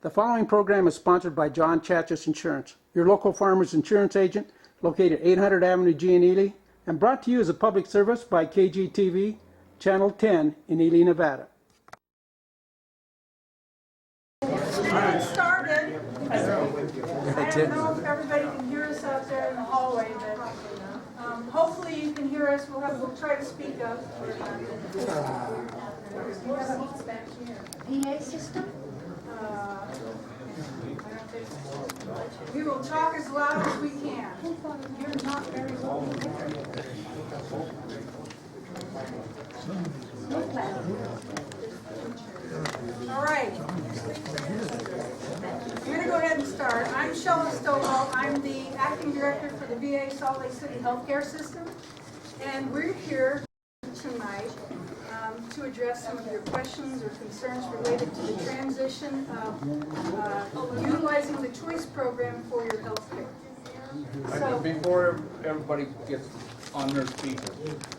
The following program is sponsored by John Chachas Insurance, your local farmer's insurance agent, located 800 Avenue G in Ely, and brought to you as a public service by KGTV, Channel 10 in Ely, Nevada. Getting started. I don't know if everybody can hear us out there in the hallway, but hopefully you can hear us. We'll try to speak up. PA system? We will talk as loud as we can. You're not very well. All right. We're going to go ahead and start. I'm Sheldon Stovall. I'm the acting director for the VA Salt Lake City Healthcare System. And we're here tonight to address some of your questions or concerns related to the transition of utilizing the choice program for your health care. So, before everybody gets on their speaker,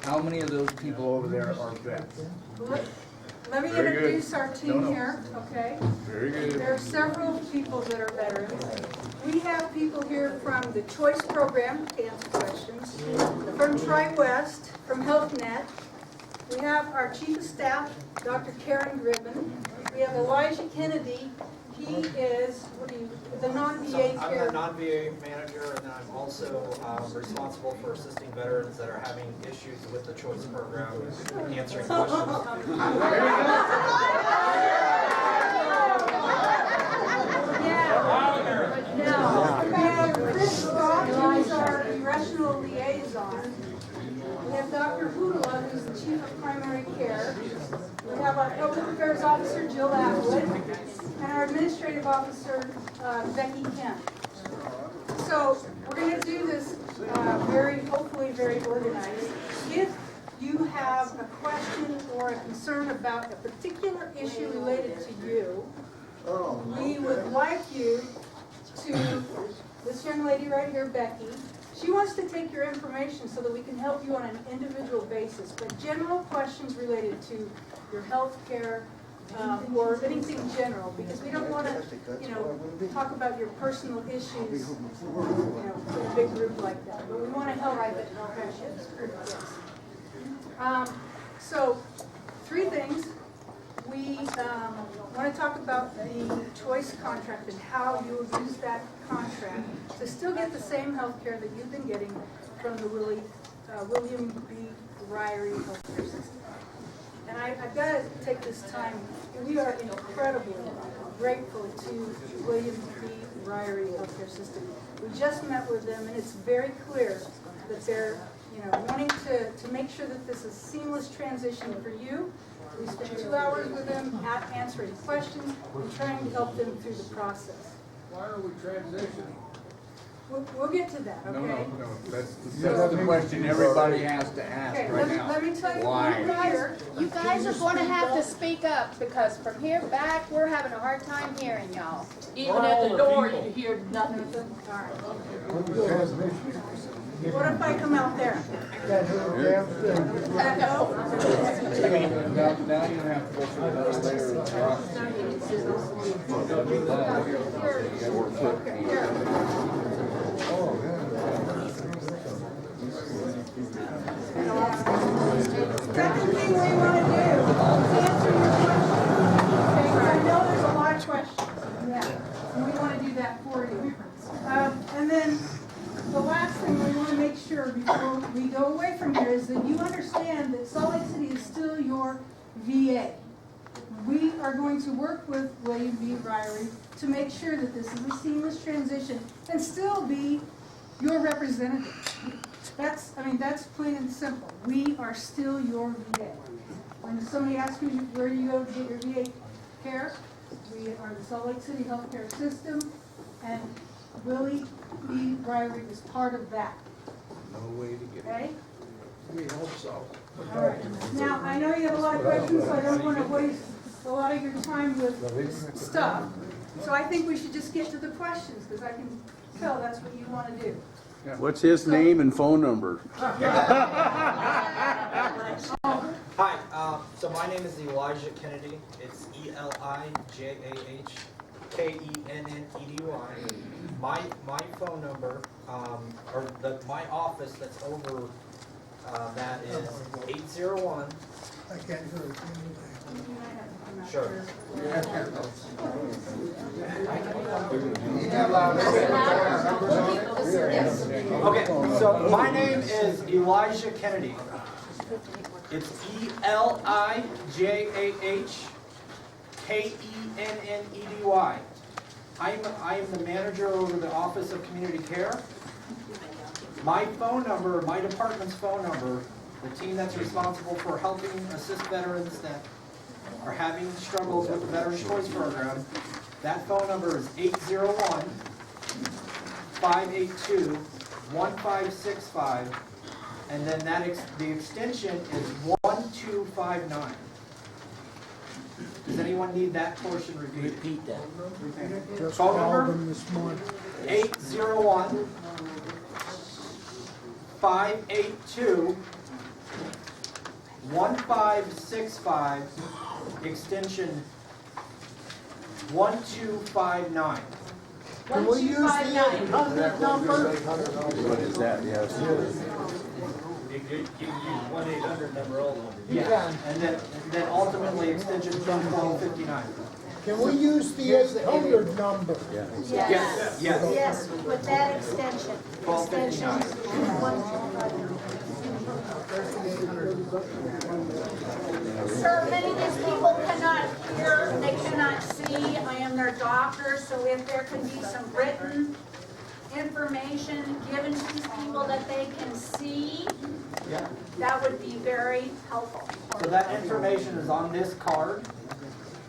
how many of those people over there are vets? let me introduce our team here, okay? Very good. There are several people that are veterans. We have people here from the choice program to answer questions, from Tri-West, from HealthNet. We have our Chief of Staff, Dr. Karen Gribben. We have Elijah Kennedy. He is the non-VA I'm care. the non-VA manager, and then I'm also responsible for assisting veterans that are having issues with the choice program, answering questions. Now, we have Chris Scott, who's our congressional liaison. We have Dr. Hudala, who's the Chief of Primary Care. We have our Public Affairs Officer, Jill Atwood, and our Administrative Officer, Becky Kemp. So we're going to do this hopefully very organized. If you have a question or a concern about a particular issue related to you, we would like you to, this young lady right here, Becky, she wants to take your information so that we can help you on an individual basis. But general questions related to your health care or anything general, because we don't want to, talk about your personal issues, in a big group like that. But we want to help private questions. So, three things. We want to talk about the choice contract and how you will use that contract to still get the same health care that you've been getting from the William B. Ryrie healthcare system. And I've got to take this time. We are incredibly grateful to William B. Ryrie healthcare system. We just met with them, and it's very clear that they're wanting to make sure that this is a seamless transition for you. We spent 2 hours with them answering questions and trying to help them through the process. Why are we transitioning? We'll get to that, okay? No. That's the question everybody has to ask Okay, right now. let me tell you Why? why here. You guys are going to have to speak up because from here back, we're having a hard time hearing y'all. Even at the door, you hear nothing. All right. What if I come out there? Now you have to go through another layer of Second thing we want to do is answer your questions. Okay, I know there's a lot of questions. Yeah. And we want to do that for you. And then the last thing we want to make sure before we go away from here is that you understand that Salt Lake City is still your VA. We are going to work with William B. Ryrie to make sure that this is a seamless transition and still be your representative. That's plain and simple. We are still your VA. When somebody asks you where do you go to get your VA care, we are the Salt Lake City Healthcare System, and Willie B. Ryrie is part of that. no way to get it. Okay? We hope so. All right. Now, I know you have a lot of questions, so I don't want to waste a lot of your time with stuff. So I think we should just get to the questions, because I can tell that's what you want to do. What's his name and phone number? Hi, so my name is Elijah Kennedy. It's Elijah phone number, or my office that's over that is 801. I can't hear it. Sure. Okay, so my name is Elijah Kennedy. It's ElijahKennedy. I am the manager over the Office of Community Care. My phone number, my department's phone number, the team that's responsible for helping assist veterans that are having struggles with the Veterans Choice Program, that phone number is 801-582-1565, and then the extension is 1259. Does anyone need that portion repeated? Repeat that. Just Phone called number? them this morning. 801-582-1565, extension 1259. Can we use the 800 number? What is that? Yes. You can use 1-800 number also. You can. And then ultimately extension 1259. Can we use the 800 number? Yes, yes. Yes, with that extension. 1259. Sir, many of these people cannot hear, they cannot see. I am their doctor, so if there can be some written information given to these people that they can see, Yeah. that would be very helpful. So that information is on this card.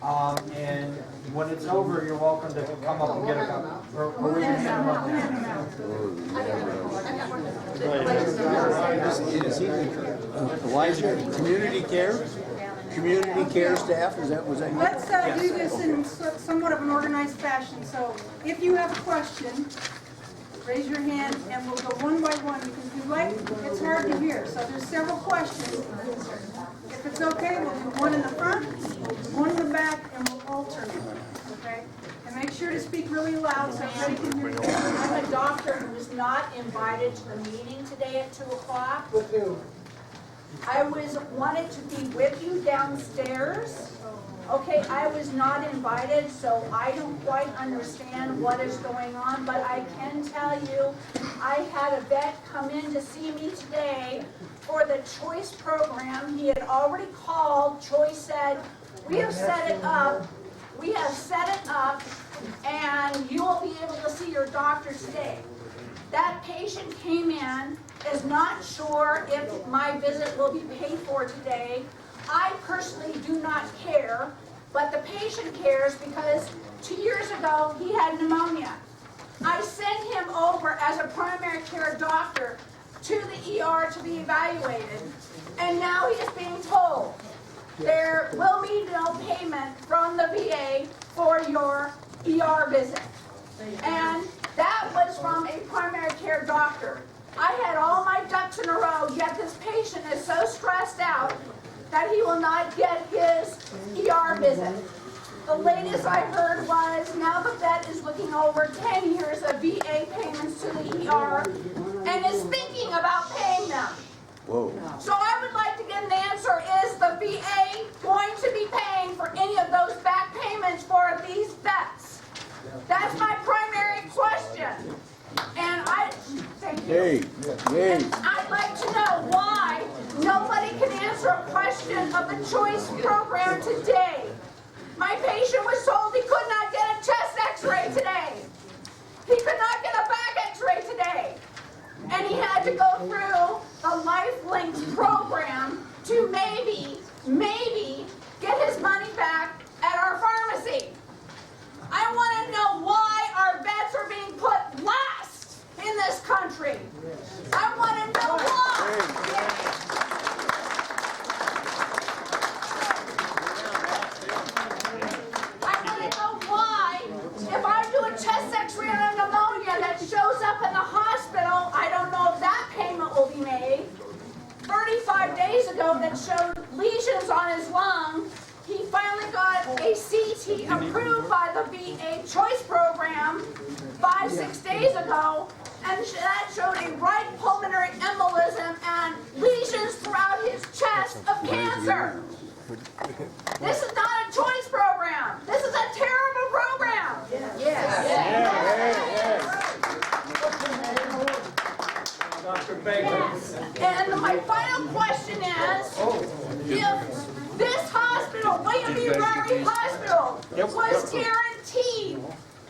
And when it's over, you're welcome to come up and get a copy. Or we can hand them up now. Elijah, community care staff, was that? Let's do this in somewhat of an organized fashion. So if you have a question, raise your hand and we'll go one by one because we it's hard to hear. So there's several questions. If it's okay, we'll do one in the front, one in the back, and we'll alternate. Okay? And make sure to speak really loud so everybody can hear you. I'm a doctor who was not invited to the meeting today at 2 o'clock. With who? I wanted to be with you downstairs. Okay, I was not invited, so I don't quite understand what is going on, but I can tell you, I had a vet come in to see me today for the Choice program. He had already called. Choice said, we have set it up, and you will be able to see your doctor today. That patient came in, is not sure if my visit will be paid for today. I personally do not care, but the patient cares because 2 years ago he had pneumonia. I sent him over as a primary care doctor to the ER to be evaluated, and now he is being told there will be no payment from the VA for your ER visit. And that was from a primary care doctor. I had all my ducks in a row, yet this patient is so stressed out that he will not get his ER visit. The latest I heard was now the vet is looking over 10 years of VA payments to the ER and is thinking about paying them. Whoa. So I would like to get an answer, is the VA going to be paying for any of those back payments for these vets? That's my primary question. And thank you. Hey. I'd like to know why nobody can answer a question of the Choice program today. My patient was told he could not get a chest x-ray today. He could not get a back x-ray today. And he had to go through the LifeLinks program to maybe get his money back at our pharmacy. I want to know why our vets are being put last in this country. I want to know why. I want to know Choice program 5-6 days ago, and that showed a right pulmonary embolism and lesions throughout his chest of cancer. This is not a choice program. This is a terrible program. Dr. Baker. And my final question is, if this hospital, William B. Ryrie Hospital, was guaranteed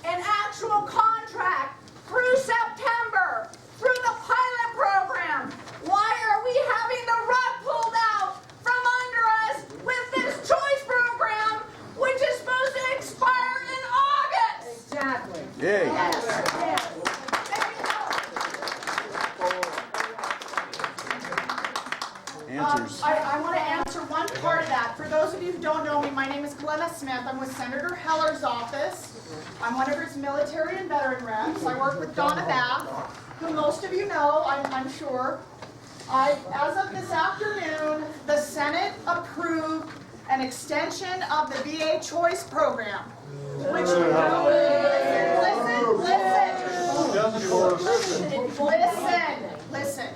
an actual contract through September, through the pilot program, why are we having the rug pulled out from under us with this choice program, which is supposed to expire in August? Exactly. Yay. Answers. I want to answer one part of that. For those of you who don't know me, my name is Glenna Smith. I'm with Senator Heller's office. I'm one of his military and veteran reps. I work with Donna Bath, who most of you know, I'm sure. As of this afternoon, the Senate approved an extension of the VA Choice Program, which listen.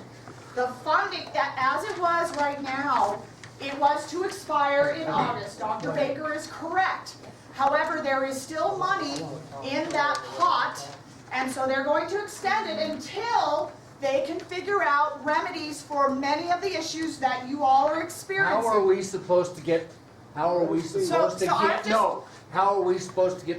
The funding, as it was right now, it was to expire in August. Dr. Baker is correct. However, there is still money in that pot, and so they're going to extend it until they can figure out remedies for many of the issues that you all are experiencing. How are we supposed to get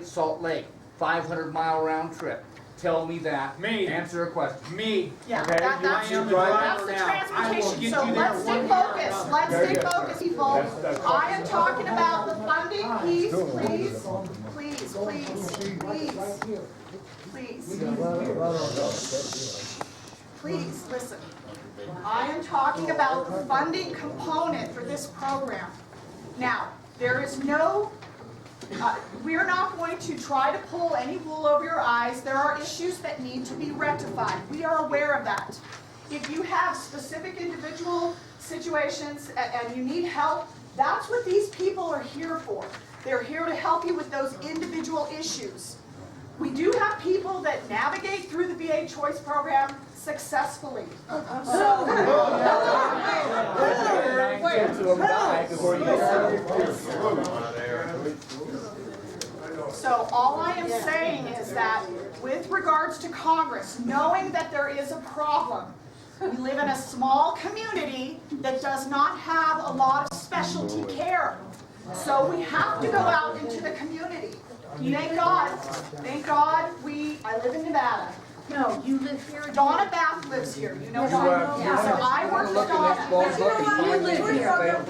Salt Lake? 500-mile round trip. Tell me that. Me. Answer a question. Me. Yeah, Okay, that's I am the driving around. I will transportation. get So you there let's stay one focused. Let's stay focused, people. I am talking about the funding piece, please. Please, listen. I am talking about the funding component for this program. Now, there is no we're not going to try to pull any wool over your eyes. There are issues that need to be rectified. We are aware of that. If you have specific individual situations and you need help, that's what these people are here for. They're here to help you with those individual issues. We do have people that navigate through the VA Choice Program successfully. So all I am saying is that with regards to Congress, knowing that there is a problem, we live in a small community that does not have a lot of specialty care. So we have to go out into the community. Thank God, I live in Nevada. No, you live here. Donna Bath lives here, you know Donna. So I work with Donna.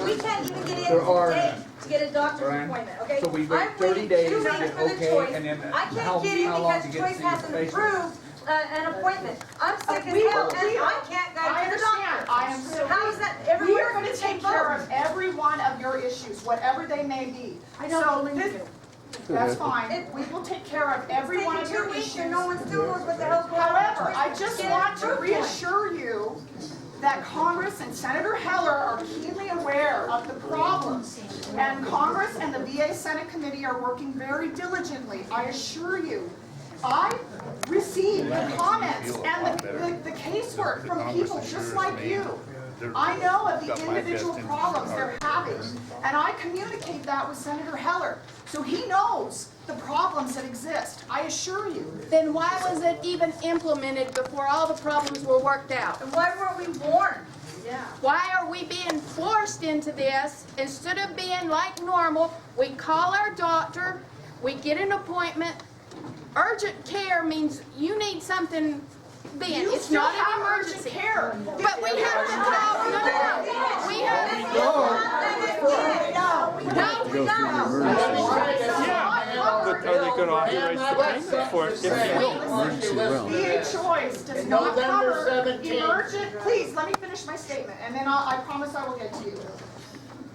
We can't even get in today to get a doctor's appointment, okay? So we wait I'm 30 waiting days 2 to weeks get for the okay, choice. and then I can't get in how long because to get Choice to your hasn't patient? approved an appointment. I'm sick as hell and I can't go I to the understand. doctor. I am so. How is that We everywhere? are going to take care of every one of your issues, whatever they may be. I don't believe you. That's fine. We will take care of every one of It's your taken 2 weeks issues. and no one's doing what the hell's going on. However, I just want to reassure you that Congress and Senator Heller are keenly aware of the problems. And Congress and the VA Senate Committee are working very diligently, I assure you. I received the comments and the casework from people just like you. I know of the individual problems they're having, and I communicate that with Senator Heller. So he knows the problems that exist, I assure you. Then why was it even implemented before all the problems were worked out? And why weren't we warned? Why are we being forced into this instead of being like normal? We call our doctor, we get an appointment. Urgent care means you need something then. You It's still not have an urgent emergency. care. But we have to call. No. We have Are they going to authorize the payment for it? VA Choice does not cover emergent, please, let me finish my statement, and then I promise I will get to you.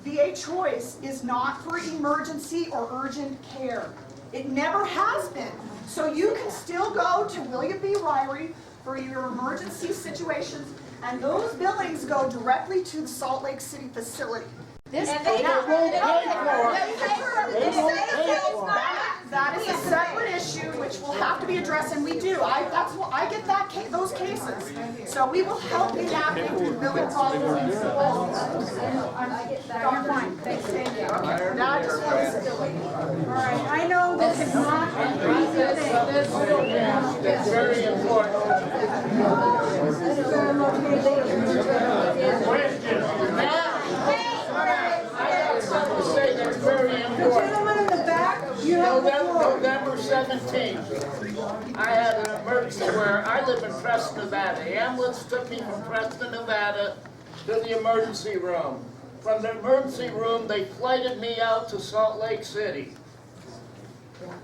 VA Choice is not for emergency or urgent care. It never has been. So you can still go to William B. Ryrie for your emergency situations, and those billings go directly to the Salt Lake City facility. this. And they don't pay for it. That is a separate issue which will have to be addressed, and we do. I get those cases. So we will help navigate through the billing process. Fine, thanks, thank you. Okay, now I just want to. All right, I know this is not an easy thing. It's very important. Question. I have something to say that's very The important. gentleman in the back, you have the floor. November 17th, I had an emergency where I live in Preston, Nevada. The ambulance took me from Preston, Nevada to the emergency room. From the emergency room, they flighted me out to Salt Lake City.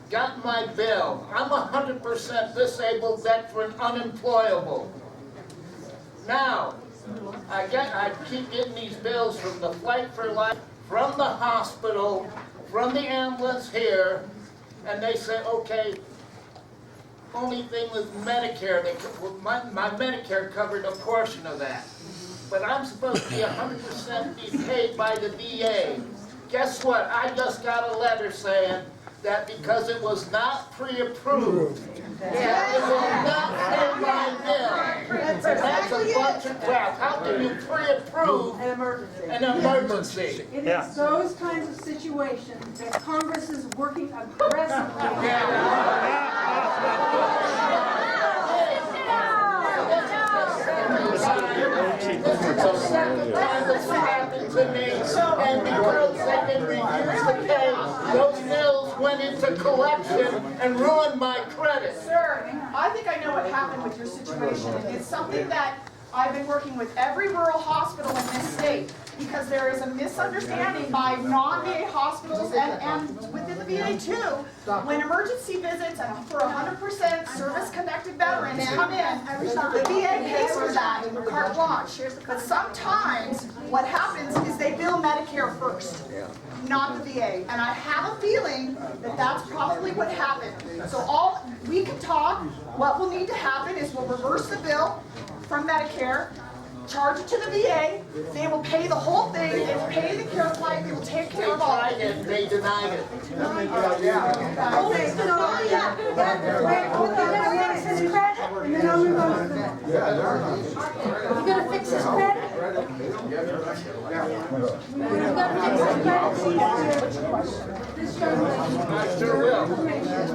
Got my bill. I'm 100% disabled veteran, unemployable. Now, I keep getting these bills from the Flight for Life, from the hospital, from the ambulance here, and they say, okay, only thing with Medicare, my Medicare covered a portion of that. But I'm supposed to be 100% be paid by the VA. Guess what? I just got a letter saying that because it was not pre-approved, it will not pay my bill. That's a bunch of crap. How can you pre-approve an emergency? It is those kinds of situations that Congress is working aggressively on. This happened to me, and because they didn't refuse to pay, those bills went into collection and ruined my credit. Sir, I think I know what happened with your situation. It's something that I've been working with every rural hospital in this state, because there is a misunderstanding by non-VA hospitals and within the VA too, when emergency visits and for 100% service-connected veterans come in, the VA pays for that, carte blanche. But sometimes what happens is they bill Medicare first, not the VA. And I have a feeling that that's probably what happened. So we can talk. What will need to happen is we'll reverse the bill from Medicare, charge it to the VA, they will pay the whole thing, they will pay the care flight, they will take care of all of it. They denied it. Okay, so, wait, hold on, I'm gonna fix his credit, and then I'll move on to the next. You gonna fix his credit? This young lady. I sure will.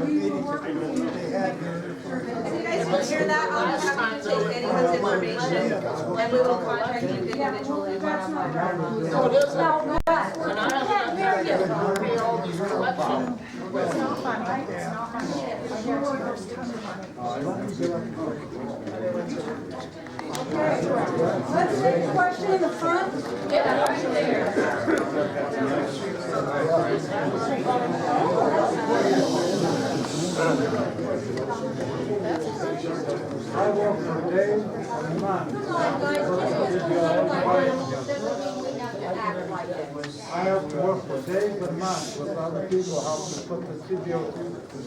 We will work with you to make sure that. You guys will hear that, I'll have to take anyone's information, and we will contact you individually one-on-one. No, it isn't. And I haven't had to pay all these collections. It's not funny. It's not funny. Okay, let's take a question in the front. Yeah, right there. I work for days and months. I have to work for days and months with other people helping to put the CBO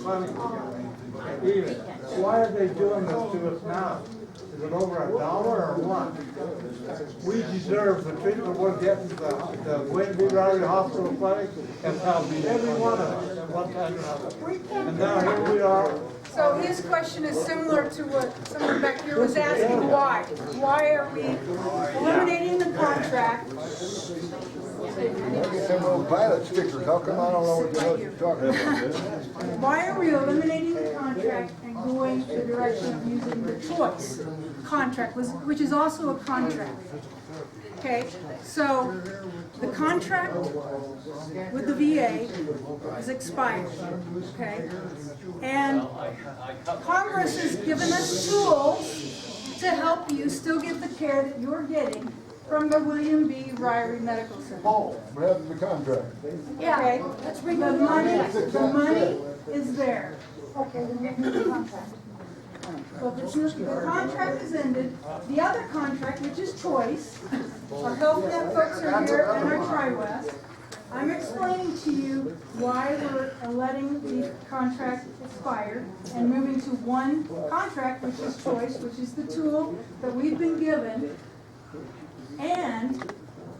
funding together. Even, why are they doing this to us now? Is it over $1 or what? We deserve the treatment we're getting the Whitby Riley Hospital Clinic and helping every one of us at one time or another. And now here we are. So his question is similar to what someone back here was asking, why? Why are we eliminating the contract? Some old pilot stickers, how come I don't know what you're talking about? Why are we eliminating the contract and going the direction of using the choice contract, which is also a contract? Okay, so the contract with the VA is expired, okay? And Congress has given us tools to help you still get the care that you're getting from the William B. Ryrie Medical Center. Oh, what happened to the contract? Okay, the money is there. Okay, then we need the contract. So if the contract is ended, the other contract, which is choice, our health net folks are here and our Tri-West. I'm explaining to you why we're letting the contract expire and moving to one contract, which is choice, which is the tool that we've been given. And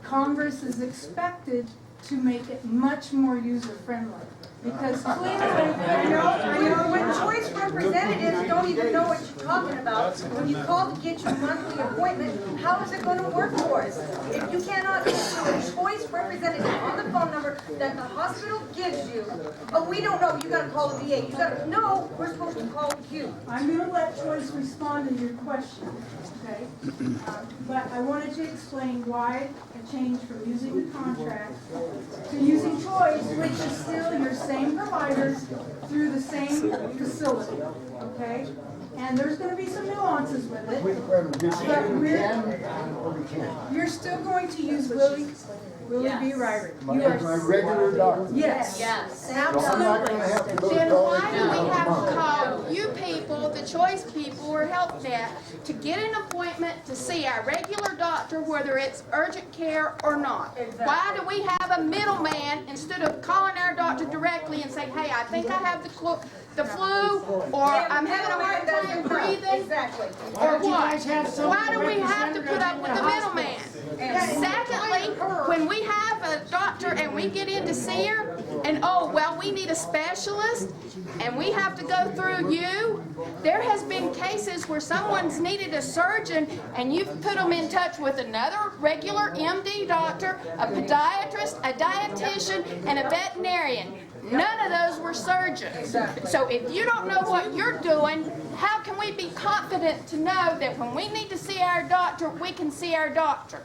Congress is expected to make it much more user-friendly. Because clearly, I know when choice representatives don't even know what you're talking about, when you call to get your monthly appointment, how is it gonna work for us? If you cannot answer a choice representative on the phone number that the hospital gives you, oh, we don't know, you gotta call the VA, you gotta, no, we're supposed to call you. I'm gonna let Choice respond to your question, okay? But I wanted to explain why a change from using the contract to using Choice, which is still your same providers through the same facility, okay? And there's gonna be some nuances with it. But you're still going to use Willie B. Ryrie. You are My regular doctor. Yes. Yes. Absolutely. Then why do we have to call you people, the choice people or help desk, to get an appointment to see our regular doctor, whether it's urgent care or not? Why do we have a middleman instead of calling our doctor directly and saying, hey, I think I have the flu, or I'm having a hard time breathing, or what? Why do we have to put up with the middleman? Secondly, when we have a doctor and we get in to see her, and oh, well, we need a specialist, and we have to go through you, there has been cases where someone's needed a surgeon, and you've put them in touch with another regular MD doctor, a podiatrist, a dietitian, and a veterinarian. None of those were surgeons. So if you don't know what you're doing, how can we be confident to know that when we need to see our doctor, we can see our doctor?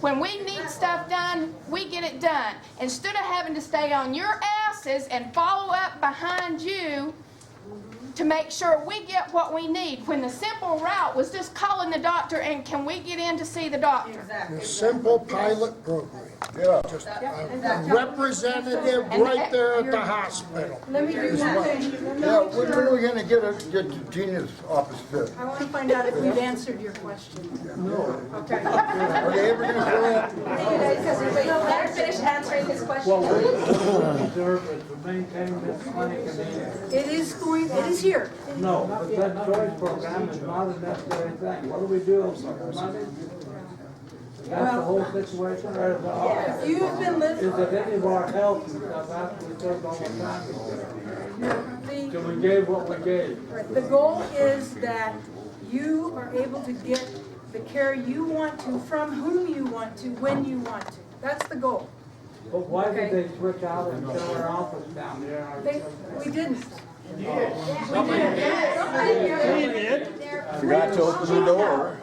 When we need stuff done, we get it done. Instead of having to stay on your asses and follow up behind you to make sure we get what we need, when the simple route was just calling the doctor and can we get in to see the doctor? The simple pilot program. Yeah. Just a representative right there at the hospital. Let me do that. Yeah, when are we gonna get to Gina's office fit? I want to find out if we've answered your question. No. Okay. Are they ever gonna fill out? Wait, let her finish answering his question. Well, we deserve it to maintain this clinic in the It is here. No, but that choice program is not a necessary thing. What do we do with money? That's the whole situation, or is it, If you've been living, is it any of our health and stuff after we served all the time? So we gave what we gave. the goal is that you are able to get the care you want to, from whom you want to, when you want to. That's the goal. But why did they switch out and shut our office down there? We didn't. Forgot to open the door.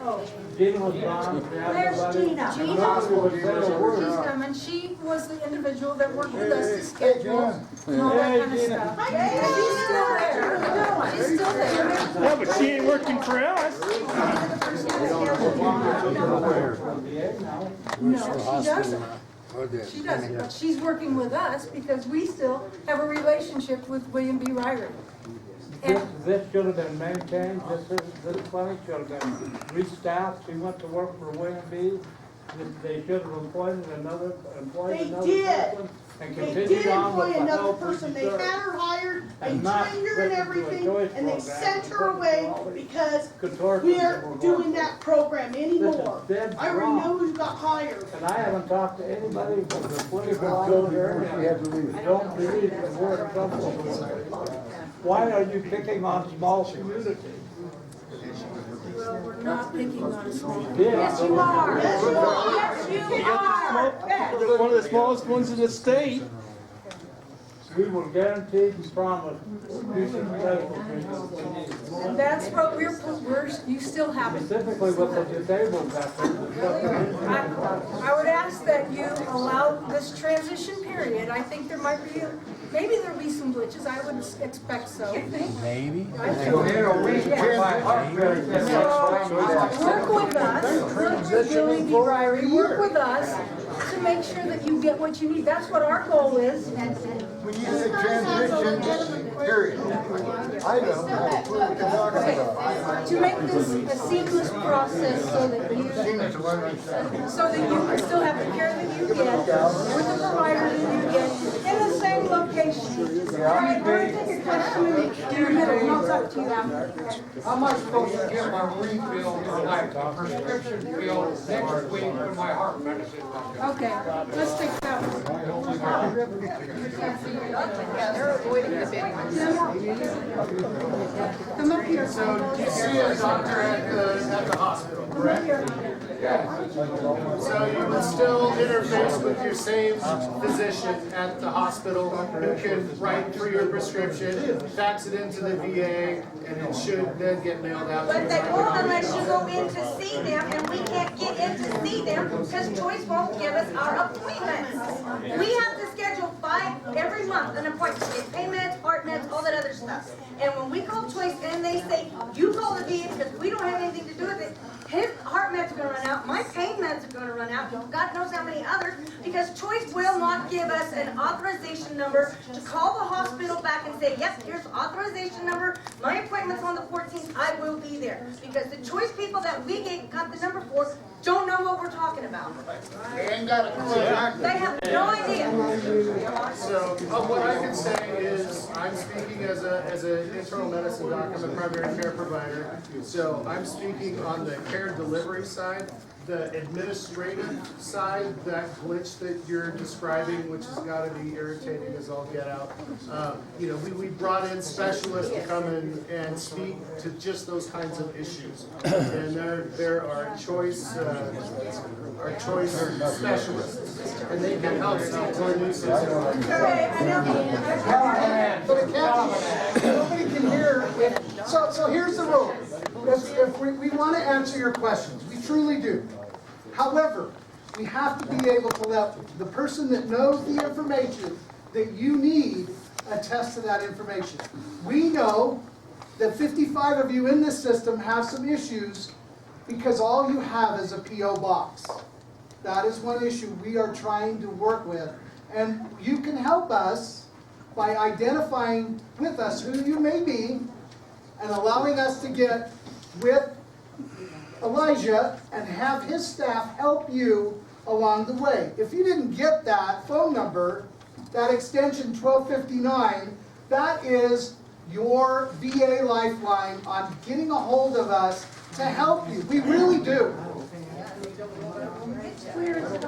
Gina was gone. Where's Gina? She's coming. She was the individual that worked with us to schedule and all that kind of stuff. She's still there. She's still there. Yeah, but she ain't working for us. No, she doesn't. She doesn't, but she's working with us because we still have a relationship with William B. Ryrie. This should have been maintained, this clinic should have been restaffed. She went to work for William B. They should have employed another person and continued on with the health They had her hired, they and trained not her and switch to a everything, choice and they program. sent her away because Contortions we that were aren't doing going. that program anymore. dead I already wrong. know who got hired. And I haven't talked to anybody from the political order and don't believe that we're in trouble. Why are you picking on small communities? Well, we're not picking on a small. Yes, you are. Yes, you are. Yes, you are. One of the smallest ones in the state. We will guarantee and promise to be successful. And that's what we're, you still haven't. Specifically with the disabled veterans. I would ask that you allow this transition period. I think there might be, maybe there'll be some glitches. I would expect so. Maybe. Work with us, work with Billy B. Ryrie, work with us to make sure that you get what you need. That's what our goal is. When you say transition period, I don't have a clue what you're talking about. To make this a seamless process so that you can still have the care that you get with the provider that you get in the same location. All right, we're going to take a question in your middle. to you after. How am I supposed to get my refill or my prescription fill next week when my heart medicine runs out? Okay, let's take that one. They're avoiding the big ones. Come up here. So you see a doctor at the hospital, correct? So you would still interface with your same physician at the hospital who can write for your prescription, fax it into the VA, and it should then get mailed out to you. But they won't unless you go in to see them, and we can't get in to see them because Choice won't give us our appointments. We have to schedule 5 every month, an appointment, to get pain meds, heart meds, all that other stuff. And when we call Choice and they say, you call the VA because we don't have anything to do with it, his heart meds are going to run out, my pain meds are going to run out, God knows how many others, because Choice will not give us an authorization number to call the hospital back and say, yep, here's authorization number, my appointment's on the 14th, I will be there. Because the Choice people that we got the number for don't know what we're talking about. They ain't got a clue. They have no idea. So what I can say is I'm speaking as an internal medicine doc. I'm a primary care provider. So I'm speaking on the care delivery side. The administrative side, that glitch that you're describing, which has got to be irritating as all get out. We brought in specialists to come in and speak to just those kinds of issues. And there are choice specialists, and they can help speak to the nuisance. But it can't be, nobody can hear. So here's the rule. If we want to answer your questions, we truly do. However, we have to be able to let the person that knows the information that you need attest to that information. We know that 55 of you in this system have some issues because all you have is a P.O. box. That is one issue we are trying to work with. And you can help us by identifying with us who you may be and allowing us to get with Elijah and have his staff help you along the way. If you didn't get that phone number, that extension 1259, that is your VA lifeline on getting a hold of us to help you. We really do.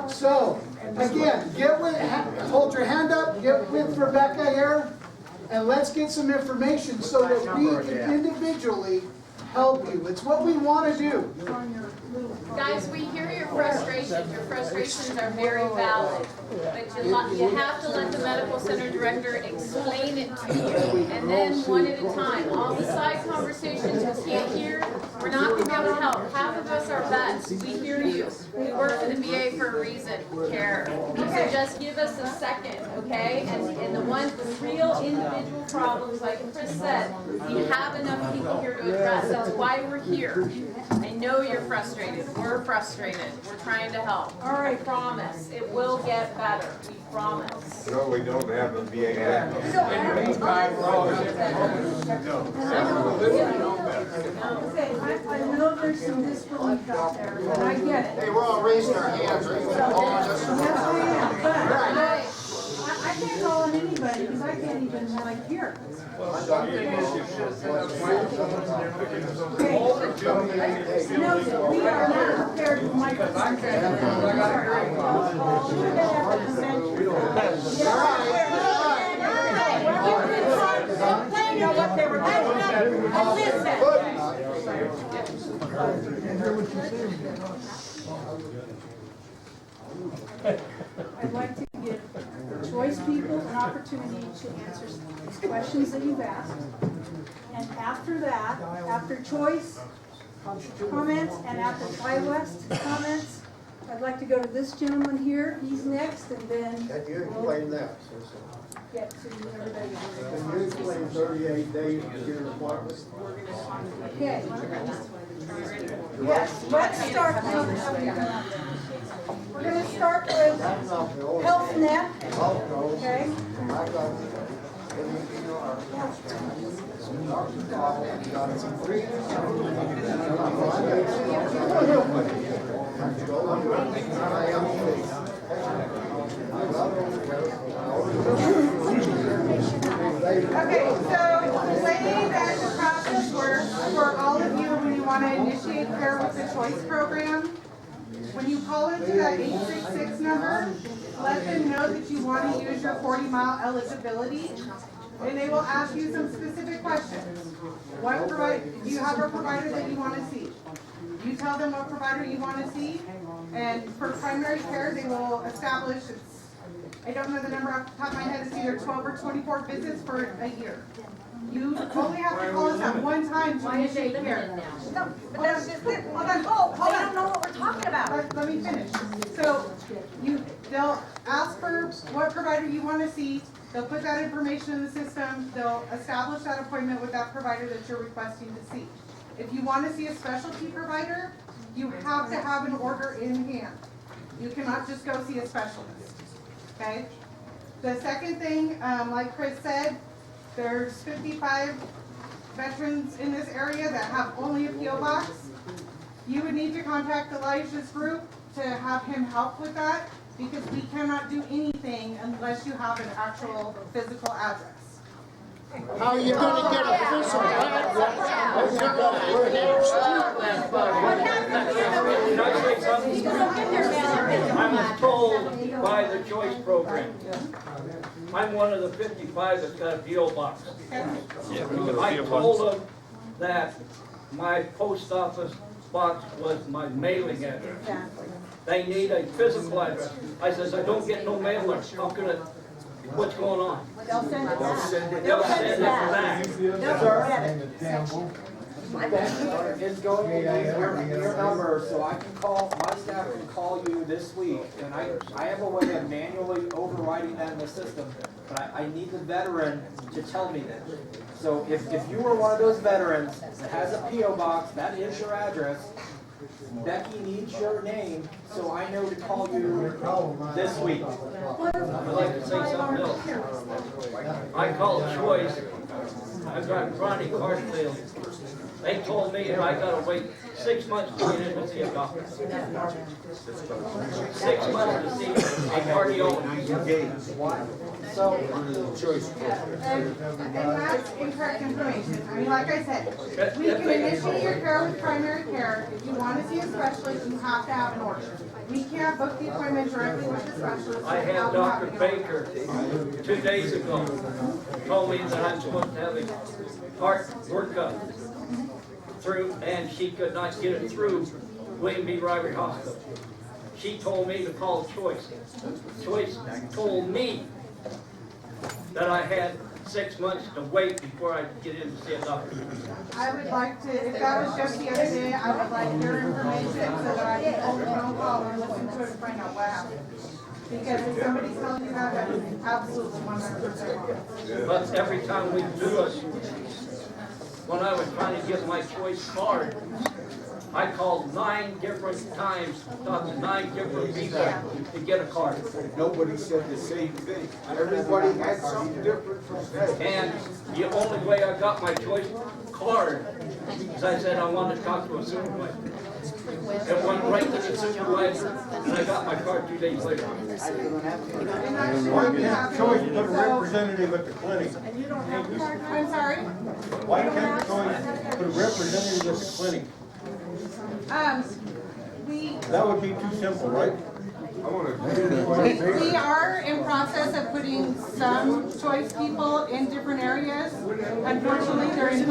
So, again, hold your hand up, get with Rebecca here, and let's get some information so that we can individually help you. It's what we want to do. Guys, we hear your frustrations. Your frustrations are very valid. But you have to let the medical center director explain it to you. And then one at a time. All the side conversations we can't hear, we're not going to be able to help. Half of us are vets. We hear you. We work for the VA for a reason. We care. So just give us a second, okay? And the ones with real individual problems, like Chris said, we have enough people here to address. That's why we're here. I know you're frustrated. We're frustrated. We're trying to help. All right. I promise. It will get better. We promise. No, we don't have a VA. I know there's some disbelief out there, and I get it. Hey, we're all raising our hands. Yes, I am, but I can't call on anybody because I can't even like hear. No, we are not prepared for microphone. What they were I'd like to give Choice people an opportunity to answer these questions that you've asked. And after that, after Choice comments and after West comments, I'd like to go to this gentleman here. He's next, and then Can you explain that? get to everybody else. Can you explain 38 days to get an appointment? Okay. Yes, let's start. We're going to start with Health Net. Okay. Okay, so the way that the process want to initiate care with the choice program, when you call into that 866 number, let them know that you want to use your 40-mile eligibility, and they will ask you some specific questions. Do you have a provider that you want to see? You tell them what provider you want to see, and for primary care, they will establish, I don't know the number off the top of my head, it's either 12 or 24 visits for a year. You only have to call us at one time to initiate care. No, but that's just it. Hold on, I don't know what we're talking about. Let me finish. So they'll ask for what provider you want to see. They'll put that information in the system. They'll establish that appointment with that provider that you're requesting to see. If you want to see a specialty provider, you have to have an order in hand. You cannot just go see a specialist. Okay? The second thing, like Chris said, there's 55 veterans in this area that have only a PO box. You would need to contact Elijah's group to have him help with that, because we cannot do anything unless you have an actual physical address. How are you gonna get a physical address? I was told by the choice program. I'm one of the 55 that's got a PO box. I told them that my post office box was my mailing address. They need a physical address. I says, I don't get no mailer. How can it, what's going on? They'll send it back. They'll send it back. It's going to be your number, so I can call, my staff can call you this week, and I have a way of manually overriding that in the system, but I need the veteran to tell me that. So if you were one of those veterans that has a PO box, that is your address, Becky needs your name, so I know to call you this week. I'd like to say something else. I called Choice. I've got chronic heart failure. They told me that I gotta wait 6 months to get in to see a doctor. 6 months to see a cardiologist. So, and that's incorrect information. I mean, like I said, we can initiate your care with primary care. If you want to see a specialist, you have to have an order. We can't book the appointment directly with the specialist. I had Dr. Baker 2 days ago told me that I'm supposed to have a heart workup through, and she could not get it through William B. Rivery Hospital. She told me to call Choice. Choice told me that I had 6 months to wait before I could get in to see a doctor. I would like to, if that was just the other day, I would like your information so that I can hold a phone call and listen to it and find out what happened. Because if somebody's telling you that, that is absolutely 100% wrong. But every time we do it, when I was trying to get my Choice card, I called 9 different times, talked to 9 different people to get a card. Nobody said the same thing. Everybody had something different from that. And the only way I got my Choice card is I said I wanted to talk to a supervisor. It went right to the supervisor, and I got my card 2 days later. Why can't Choice put a representative at the clinic? I'm sorry? Why can't Choice put a representative at the clinic? That would be too simple, right? We are in process of putting some Choice people in different areas. Unfortunately, they're in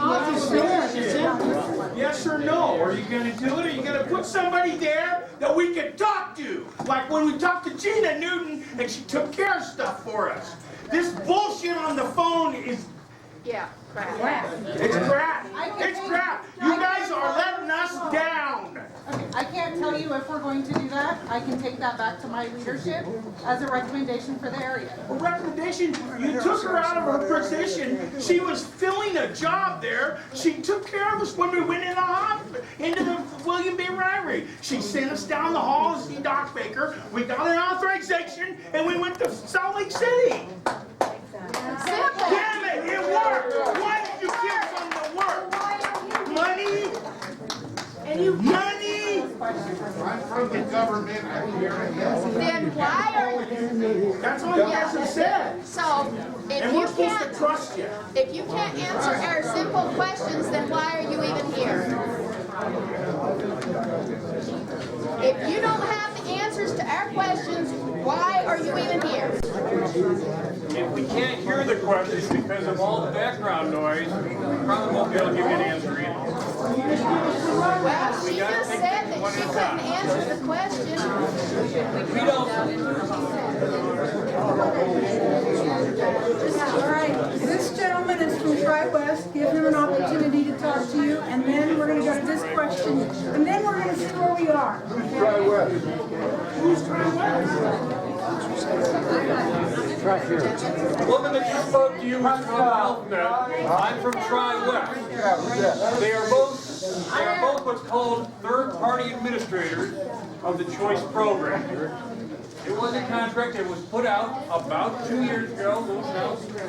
Yes or no? Are you gonna do it? Are you gonna put somebody there that we can talk to? Like when we talked to Gina Newton and she took care of stuff for us. This bullshit on the phone is crap. It's crap. It's crap. You guys are letting us down. Okay, I can't tell you if we're going to do that. I can take that back to my leadership as a recommendation for the area. A recommendation, you took her out of her position. She was filling a job there. She took care of us when we went in the hospital, into the William B. Rivery. She sent us down the hall to see Doc Baker. We got an authorization and we went to Salt Lake City. Damn it, it worked. Why did you give them the work? Money? Money? I'm from the government. I'm here. Then why are That's what you guys have said. So And we're supposed to trust you. if you can't answer our simple questions, then why are you even here? Why are you even here? If we can't hear the questions because of all the background noise, we probably won't be able to give you an answer either. Well, she just said that she couldn't answer the question. We don't. All right, this gentleman is from Tri-West. Give him an opportunity to talk to you, and then we're gonna go to this question, and then we're gonna see where we are. Tri-West. The woman that just spoke to you was from HealthNet. I'm from Tri-West. They are both what's called third-party administrators of the Choice Program. It was a contract that was put out about 2 years ago,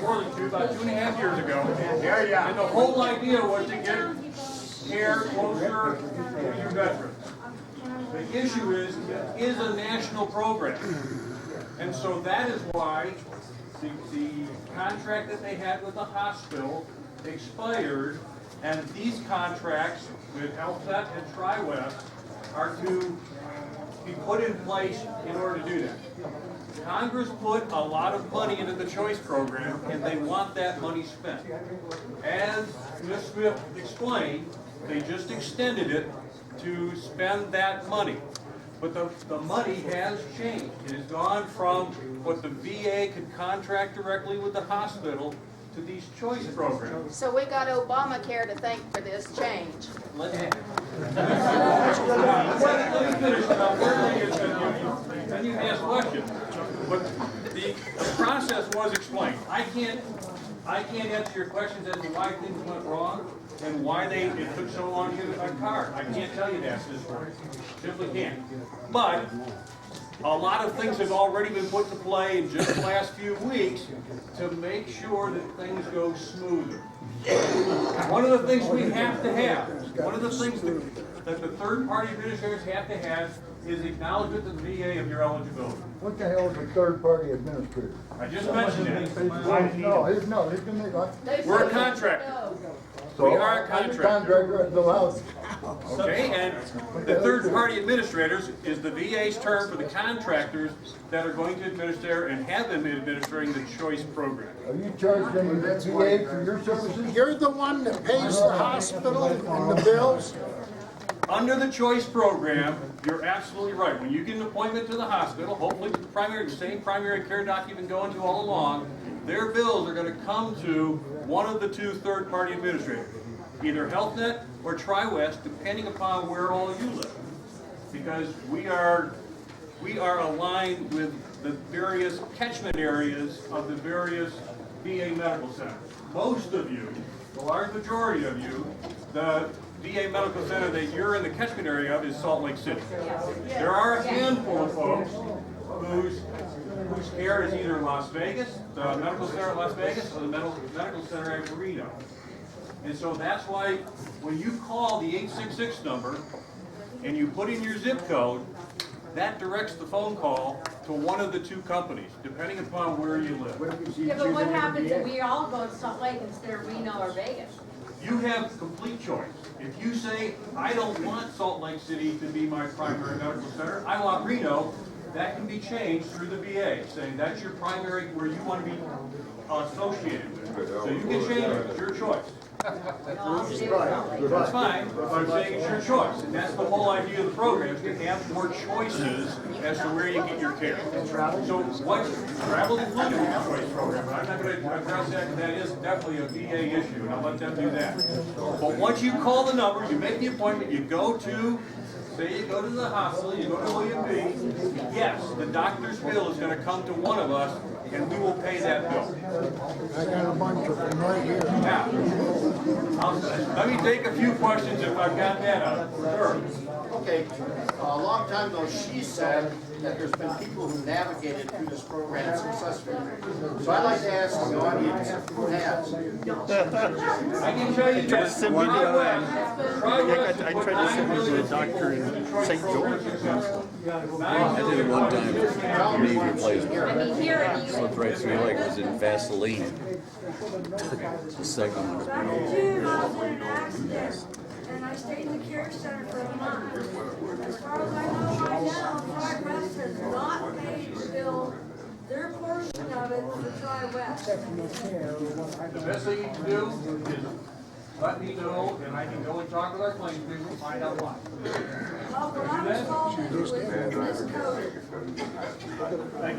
more than two, about 2.5 years ago. And the whole idea was to get care closer to your veterans. The issue is, it is a national program. And so that is why the contract that they had with the hospital expired, and these contracts with HealthNet and Tri-West are to be put in place in order to do that. Congress put a lot of money into the Choice Program, and they want that money spent. As Ms. Smith explained, they just extended it to spend that money. But the money has changed. It has gone from what the VA could contract directly with the hospital to these choice programs. So we got Obamacare to thank for this change. Let me finish. Then you can ask questions. But the process was explained. I can't answer your questions as to why things went wrong and why it took so long to get a card. I can't tell you that at this point. Simply can't. But a lot of things have already been put into play in just the last few weeks to make sure that things go smoother. One of the things we have to have, one of the things that the third-party administrators have to have is acknowledgement to the VA of your eligibility. What the hell is a third-party administrator? I just mentioned it. We're a contractor. So, We are a contractor. at the house. Okay, and the third-party administrators is the VA's term for the contractors that are going to administer and have been administering the Choice Program. Are you charging the VA for your services? You're the one that pays the hospital and the bills? Under the Choice Program, you're absolutely right. When you get an appointment to the hospital, hopefully the same primary care doc you've been going to all along, their bills are going to come to one of the two third-party administrators, either HealthNet or Tri-West, depending upon where all you live. Because we are aligned with the various catchment areas of the various VA medical centers. Most of you, the large majority of you, the VA medical center that you're in the catchment area of is Salt Lake City. There are a handful of folks whose care is either in Las Vegas, the medical center in Las Vegas, or the medical center at Reno. And so that's why when you call the 866 number and you put in your zip code, that directs the phone call to one of the two companies, depending upon where you live. Yeah, but what happens if we all go to Salt Lake instead of Reno or Vegas? You have complete choice. If you say, I don't want Salt Lake City to be my primary medical center, I want Reno, that can be changed through the VA, saying that's your primary, where you want to be associated with. So you can change it, it's your choice. That's fine, but I'm saying it's your choice, and that's the whole idea of the program, is to have more choices as to where you get your care. So what travel included in the choice program, I'm not going to address that, because that is definitely a VA issue, and I'll let them do that. But once you call the number, you make the appointment, you go to, say you go to the hospital, you go to William B. Yes, the doctor's bill is going to come to one of us, and we will pay that bill. I got a bunch of them right here. Now, let me take a few questions if I've got that up. Sure. Okay, a long time ago, she said that there's been people who navigated through this program successfully. So I'd like to ask the audience who has. I can tell you this. I tried to send me to a doctor in St. George. I did it one time, knee replacement. Slipped right through like it was in Vaseline. The second one was Back in June, I was in an accident, and I stayed in the care center for a month. As far as I know right now, Tri-West has not paid the bill The best thing you can do is let me know, and I can go and talk with our claims people and find out why.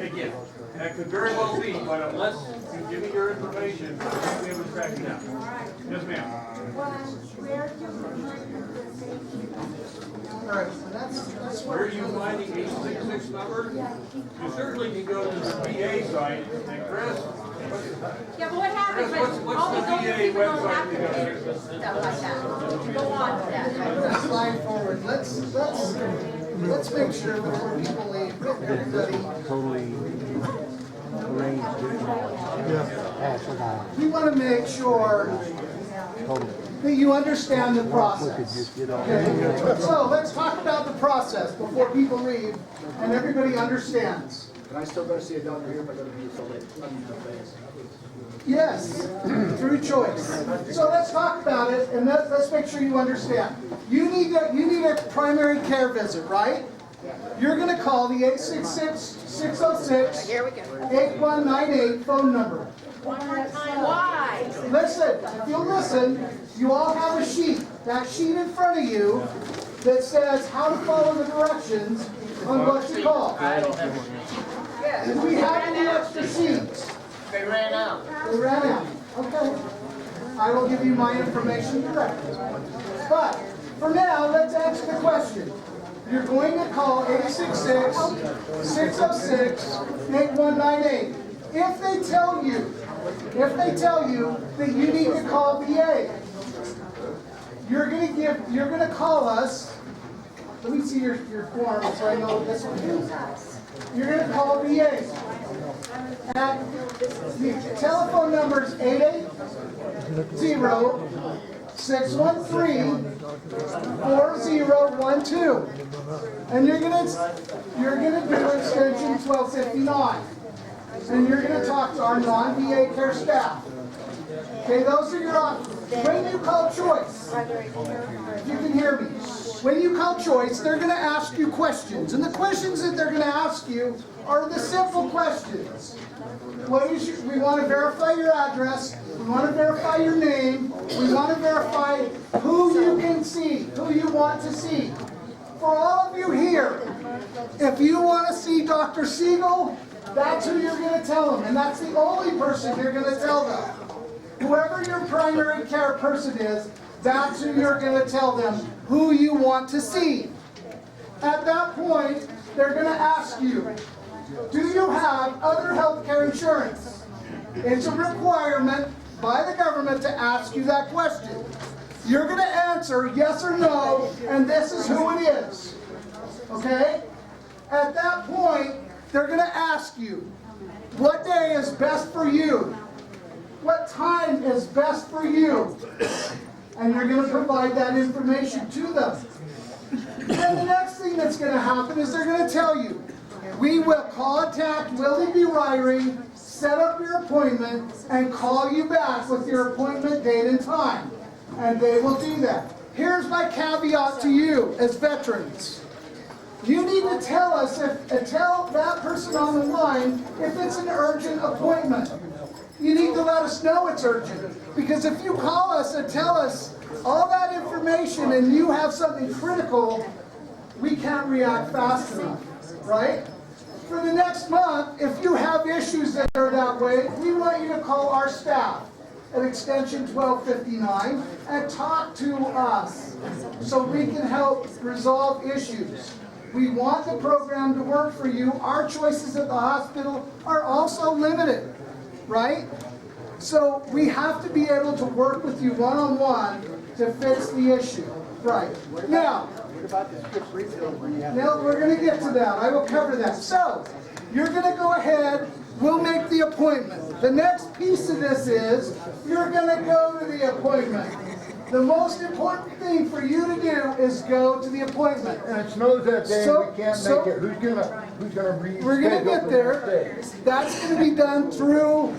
Again, that could very well be, but unless you give me your information, I won't be able to track you down. Yes, ma'am. Alright, so that's Where are you finding 866 number? You certainly can go to the VA site, and Chris, Yeah, but what happens when what's all the these older VA people don't website have you got there? computers and stuff like that? Go on with that. slide forward. Let's make sure before people leave, everybody. We want to make sure that you understand the process. Okay? So let's talk about the process before people leave and everybody understands. Can I still go see a doctor here if I go to be so late? Yes, through choice. So let's talk about it and let's make sure you understand. You need a primary care visit, right? You're going to call the 866-606-8198 phone number. One more time. Why? Listen, if you'll listen, you all have a sheet. That sheet in front of you that says how to follow the directions on what to call. I don't have If we have any extra sheets. They ran out. They ran out. Okay. I will give you my information directly. But for now, let's answer the question. You're going to call 866-606-8198. If they tell you that you need to call VA, you're gonna call us. Let me see your form so I know what this one is. You're gonna call VA. And the telephone number is 880-613-4012. And you're gonna do extension 1259. And you're going to talk to our non-VA care staff. Okay, those are your options. When you call choice, if you can hear me, when you call choice, they're going to ask you questions. And the questions that they're going to ask you are the simple questions. We want to verify your address. We want to verify your name. We want to verify who you can see, who you want to see. For all of you here, if you want to see Dr. Siegel, that's who you're going to tell them, and that's the only person you're going to tell them. Whoever your primary care person is, that's who you're going to tell them who you want to see. At that point, they're going to ask you, do you have other health care insurance? It's a requirement by the government to ask you that question. You're going to answer yes or no, and this is who it is. Okay? At that point, they're going to ask you, what day is best for you? What time is best for you? And you're going to provide that information to them. Then the next thing that's going to happen is they're going to tell you, we will contact Willie B. Ryrie, set up your appointment, and call you back with your appointment date and time. And they will do that. Here's my caveat to you as veterans. You need to tell us, tell that person on the line if it's an urgent appointment. You need to let us know it's urgent. Because if you call us and tell us all that information and you have something critical, we can't react fast enough, right? For the next month, if you have issues that are that way, we want you to call our staff at extension 1259 and talk to us so we can help resolve issues. We want the program to work for you. Our choices at the hospital are also limited, right? So we have to be able to work with you one-on-one to fix the issue. Right. Now, we're going to get to that. I will cover that. So, you're going to go ahead. We'll make the appointment. The next piece of this is you're going to go to the appointment. The most important thing for you to do is go to the appointment. And it snows that day, we can't make it. Who's gonna reschedule? We're gonna get there. That's gonna be done through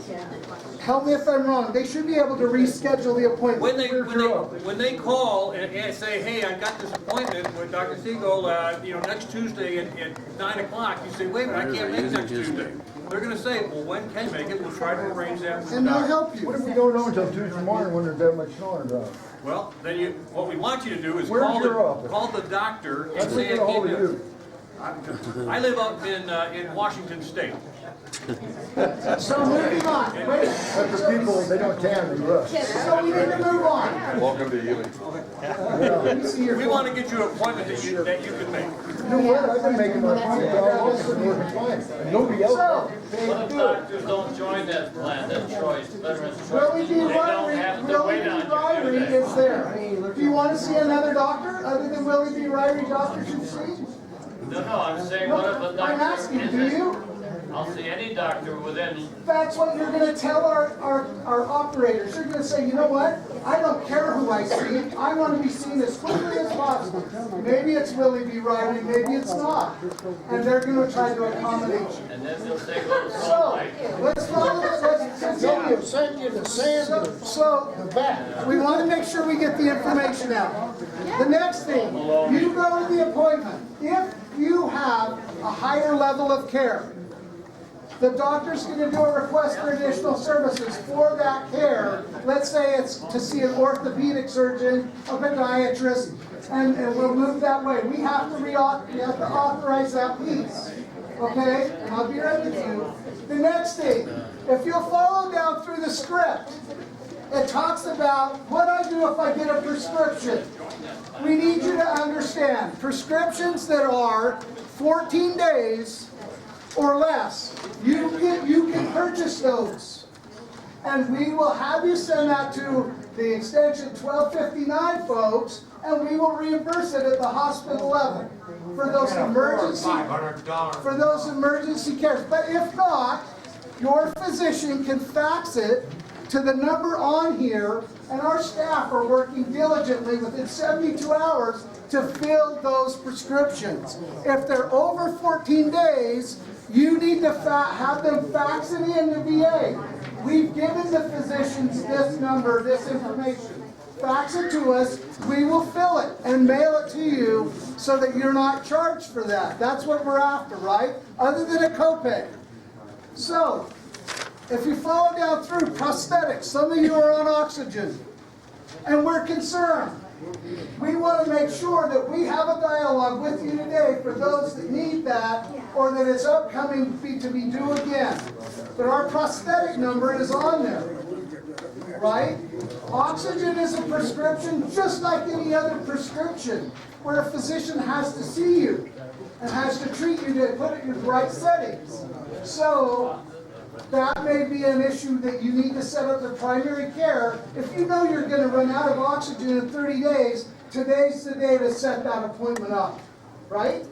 Help me if I'm wrong, they should be able to reschedule the appointment. When they call and say, hey, I got this appointment with Dr. Siegel, next Tuesday at 9 o'clock, you say, wait a minute, I can't make next Tuesday. They're gonna say, well, when can you make it? We'll try to arrange that with the And they'll doctor. help you. What if we don't know until Tuesday morning when there's that much snow on the ground? Well, then what we want you to do is Where's your office? call the doctor and Let's say, get a hold of you. I live up in Washington State. So moving on, wait. But the people, they don't tan, they rust. So we need to move on. Welcome to Ely. Let me see your We want to get you an appointment that you can make. You know what, I've been making my appointment for all this and working fine. And nobody else. So, What if doctors don't join that plan, that choice, veterans choice? Willie D. They don't have to wait on you to do Ryrie that. is there. Do you want to see another doctor other than Willie D. Ryrie doctor should see? No, I'm saying, what if a doctor I'm asking, do you? I'll see any doctor within, That's what you're gonna tell our operators. You're gonna say, you know what? I don't care who I see. I want to be seen as quickly as possible. Maybe it's Willie D. Riley, maybe it's not. And they're gonna try to accommodate you. and then they'll say, go to Salt So, Lake. let's follow, let's continue. Send you the sand. So, we want to make sure we get the information out. The next thing, you go to the appointment. If you have a higher level of care, the doctor's going to do a request for additional services for that care. Let's say it's to see an orthopedic surgeon, a podiatrist, and we'll move that way. We have to authorize that piece. Okay? And I'll be right with you. The next thing, if you'll follow down through the script, it talks about what I do if I get a prescription. We need you to understand, prescriptions that are 14 days or less, you can purchase those. And we will have you send that to the extension 1259 folks, and we will reimburse it at the hospital level for those emergency cares. But if not, your physician can fax it to the number on here, and our staff are working diligently within 72 hours to fill those prescriptions. If they're over 14 days, you need to have them fax it in to VA. We've given the physicians this number, this information. Fax it to us, we will fill it and mail it to you so that you're not charged for that. That's what we're after, right? Other than a copay. So, if you follow down through prosthetics, some of you are on oxygen, and we're concerned. We want to make sure that we have a dialogue with you today for those that need that or that it's upcoming to be due again. But our prosthetic number is on there, right? Oxygen is a prescription just like any other prescription where a physician has to see you and has to treat you to put it in the right settings. So, that may be an issue that you need to set up the primary care. If you know you're going to run out of oxygen in 30 days, today's the day to set that appointment up, right?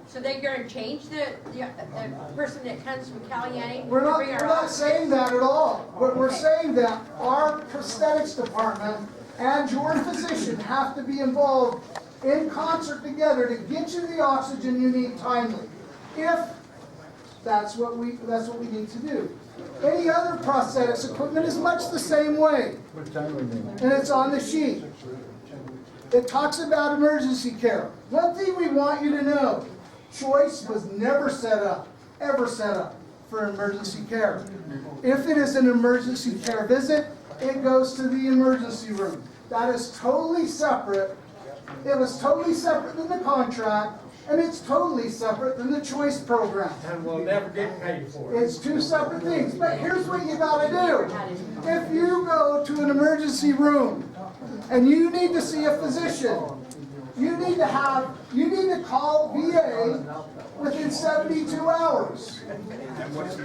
So they're going to change the person that comes from Caliente? We're not saying that at all. But we're saying that our prosthetics department and your physician have to be involved in concert together to get you the oxygen you need timely. If that's what we need to do. Any other prosthetics equipment is much the same way. And it's on the sheet. It talks about emergency care. One thing we want you to know, Choice was never set up, ever set up for emergency care. If it is an emergency care visit, it goes to the emergency room. That is totally separate. It was totally separate than the contract. And it's totally separate than the choice program. And we'll never get paid for it. It's two separate things. But here's what you gotta do. If you go to an emergency room and you need to see a physician, you need to call VA within 72 hours.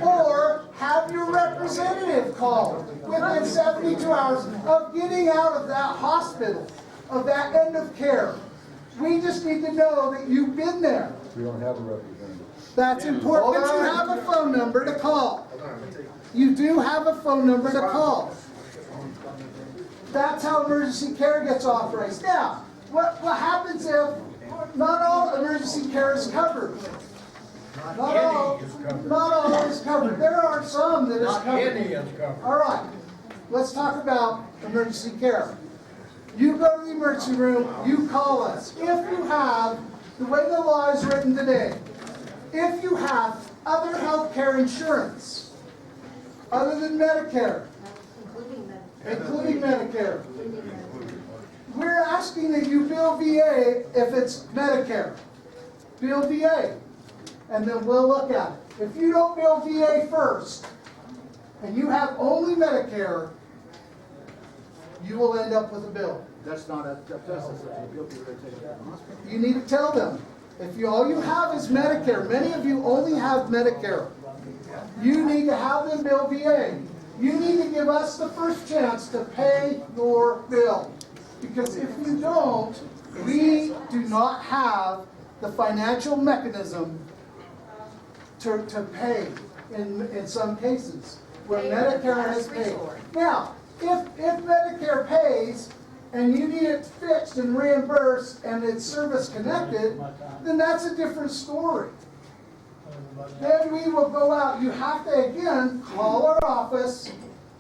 Or have your representative call within 72 hours of getting out of that hospital, of that end of care. We just need to know that you've been there. We don't have a representative. That's important, but you have a phone number to call. You do have a phone number to call. That's how emergency care gets authorized. Now, what happens if not all emergency care is covered? Not all is covered. There are some that is covered. Any is covered. All right. let's talk about emergency care. You go to the emergency room, you call us. If you have, the way the law is written today, if you have other health care insurance, other than Medicare, including Medicare, we're asking that you bill VA if it's Medicare. Bill VA, and then we'll look at it. If you don't bill VA first, and you have only Medicare, you will end up with a bill. That's not a, you'll be rotated to the hospital. You need to tell them. If you, all you have is Medicare, many of you only have Medicare. You need to have them bill VA. You need to give us the first chance to pay your bill. Because if you don't, we do not have the financial mechanism to pay in some cases where Medicare has paid. Now, if Medicare pays and you need it fixed and reimbursed and it's service connected, then that's a different story. Then we will go out. You have to, again, call our office,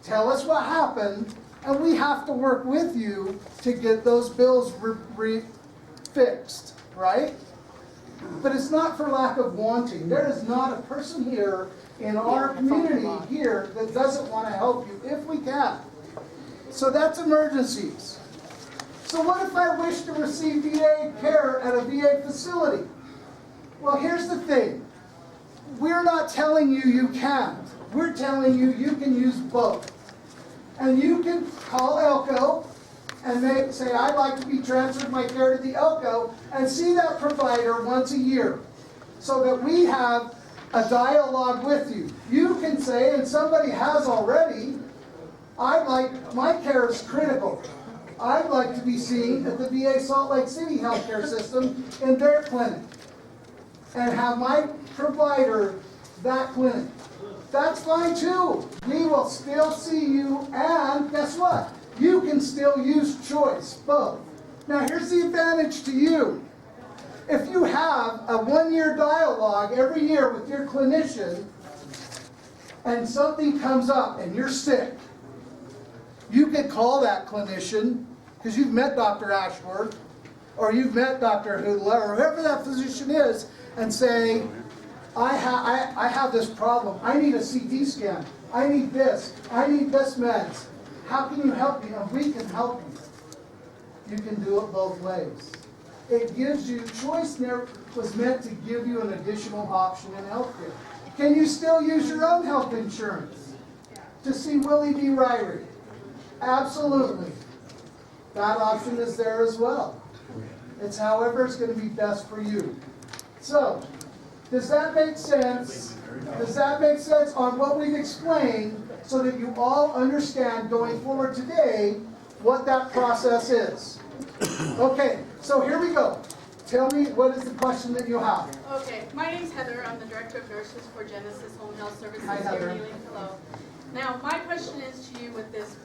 tell us what happened, and we have to work with you to get those bills fixed, right? But it's not for lack of wanting. There is not a person here in our community here that doesn't want to help you if we can. So that's emergencies. So what if I wish to receive VA care at a VA facility? Well, here's the thing. We're not telling you you can't. We're telling you you can use both. And you can call Elko and say, I'd like to be transferred my care to the Elko, and see that provider once a year so that we have a dialogue with you. You can say, and somebody has already, my care is critical. I'd like to be seen at the VA Salt Lake City healthcare system in their clinic and have my provider that clinic. That's fine too. We will still see you, and guess what? You can still use choice, both. Now here's the advantage to you. If you have a one-year dialogue every year with your clinician and something comes up and you're sick, you can call that clinician, because you've met Dr. Ashworth, or you've met Dr. Hoodla, or whoever that physician is, and say, I have this problem. I need a CT scan. I need this. I need this meds. How can you help me? And we can help you. You can do it both ways. It gives you, choice there was meant to give you an additional option in healthcare. Can you still use your own health insurance to see Willie D. Ryrie? Absolutely. That option is there as well. It's however it's going to be best for you. So, does that make sense? Does that make sense on what we've explained so that you all understand going forward today what that process is? Okay, so here we go. Tell me, what is the question that you have? Okay, my name's Heather. I'm the Director of Nurses for Genesis Home Health Services Hi, Heather. here in Ely. Hello. Now, my question is to you with this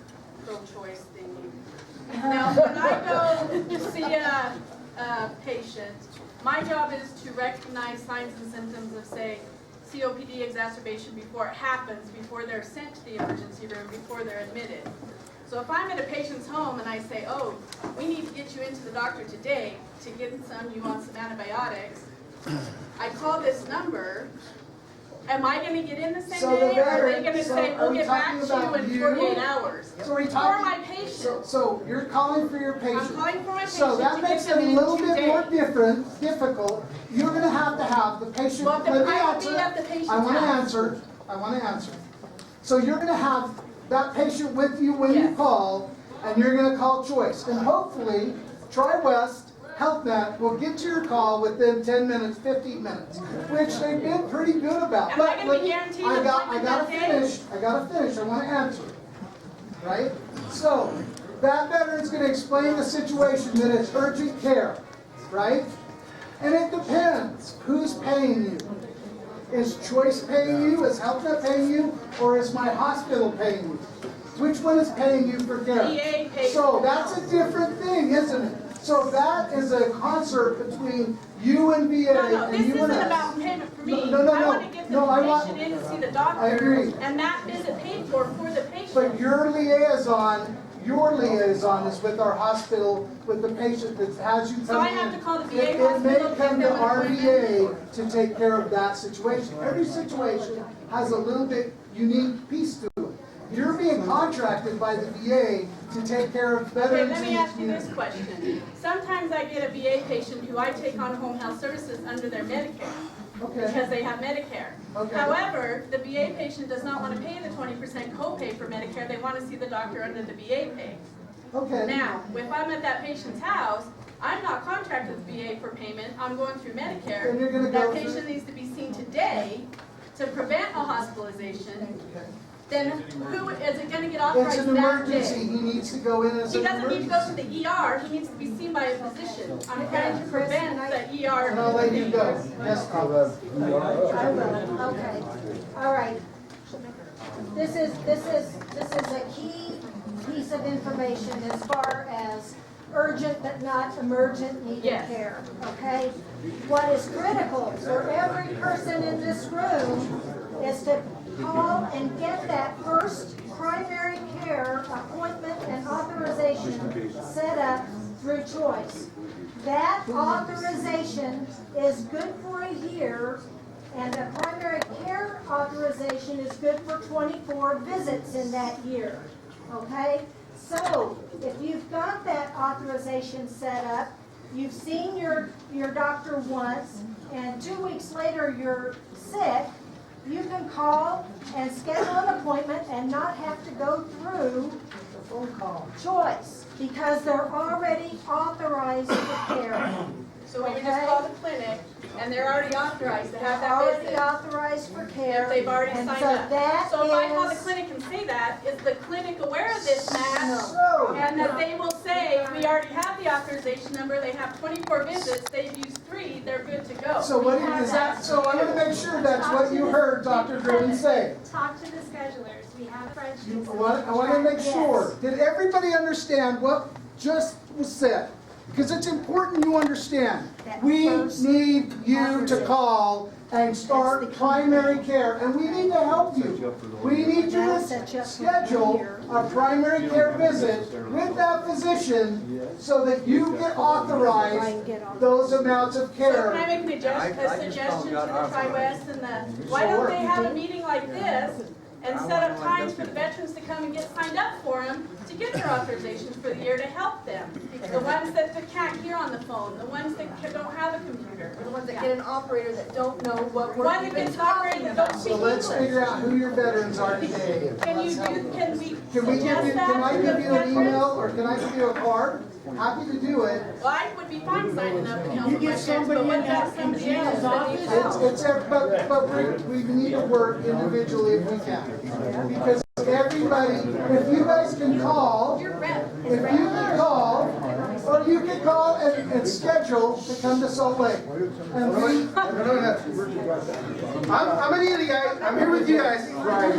pro-choice thingy. Now, when I go to see a patient, my job is to recognize signs and symptoms of, say, COPD exacerbation before it happens, before they're sent to the emergency room, before they're admitted. So if I'm at a patient's home and I say, oh, we need to get you into the doctor today to get you on some antibiotics, I call this number. Am I going to get in the same day, or are they going to say, we'll get back to you in 48 hours? So are you for talking, my patient. So you're calling for your patient. I'm calling for my patient. So that makes it a little bit more difficult. You're going to have the patient. Well, Let me I will answer. be at the patient's I want to house. answer. I want to answer. So you're going to have that patient with you when you call, and you're going to call choice. And hopefully, TriWest HealthNet will get to your call within 10 minutes, 15 minutes, which they've been pretty good about. Am I going to be guaranteed I got to day? finish. I want to answer. Right? So, that veteran's going to explain the situation that it's urgent care. Right? And it depends. Who's paying you? Is Choice paying you? Is HealthNet paying you? Or is my hospital paying you? Which one is paying you for care? VA pays So for that's a different thing, isn't it? So that is a concert between you and VA No, and this you and isn't us. about payment for me. No, I want to get the patient in to see the doctor. I agree. And that visit paid for the patient. But your liaison is with our hospital, with the patient that has you come in. So I have to call the VA It hospital may to come get to them our an VA to take care of that situation. Every situation has a little bit unique piece to it. You're being contracted by the VA to take care of Okay, veterans. let me in the ask you this community. question. Sometimes I get a VA patient who I take on home health services under their Medicare. Okay. Because they have Medicare. Okay. However, the VA patient does not want to pay the 20% copay for Medicare. They want to see the doctor under the VA pay. Okay. Now, if I'm at that patient's house, I'm not contracted with VA for payment. I'm going through Medicare. And you're gonna That go through- patient needs to be seen today to prevent a hospitalization. Then who is it going to get It's authorized an that emergency, day? he needs to go in as He an doesn't need to go emergency. to the ER, he needs to be seen by a physician. I'm trying to prevent the ER. And I'll let you go. Yes, I will, okay, all right. This is a key piece of information as far as urgent but not emergent needed Yes. care, okay? What is critical for every person in this room is to call and get that first primary care appointment and authorization set up through Choice. That authorization is good for a year, and a primary care authorization is good for 24 visits in that year, okay? So, if you've got that authorization set up, you've seen your doctor once, and 2 weeks later you're sick, you can call and schedule an appointment and not have to go through Choice, because they're already authorized for care. So we would just call the clinic, and they're already authorized to have that Already visit. authorized for care. If they've already And signed so up. that So if I call the is- clinic and say that, is the clinic aware of this, Matt? No. And that they will say, we already have the authorization number, they have 24 visits, they've used 3, they're good to go. So what is that, so I want to make sure that's what you heard Dr. Griffin say. Talk to the schedulers, we have a You spreadsheet. I want to make sure, did everybody understand what just was said? Because it's important you understand. We need you to call and start primary care, and we need to help you. We need you to schedule a primary care visit with that physician so that you get authorized those amounts of So care. can I make a suggestion to the Tri-West and the, why don't they have a meeting like this and set up times for the veterans to come and get signed up for them to get their authorizations for the year to help them? The ones that can't hear on the phone, the ones that don't have a computer. The ones that get an operator that don't know what we're One that even gets operated talking that don't about. speak So let's English. figure out who your veterans are today. Can we Can we give suggest you, that can I to give the you an veterans? email, or can I give you a card? Happy to do it. Well, I would be fine signing up and helping my get parents, somebody but what in about that somebody Gina's else that needs office? help? But we need to work individually if we can. Because everybody, if you guys can call, Your rep. if you can call, or you can call and schedule to come to Salt Lake. And we, I'm an Ely guy. I'm here with you guys. Right?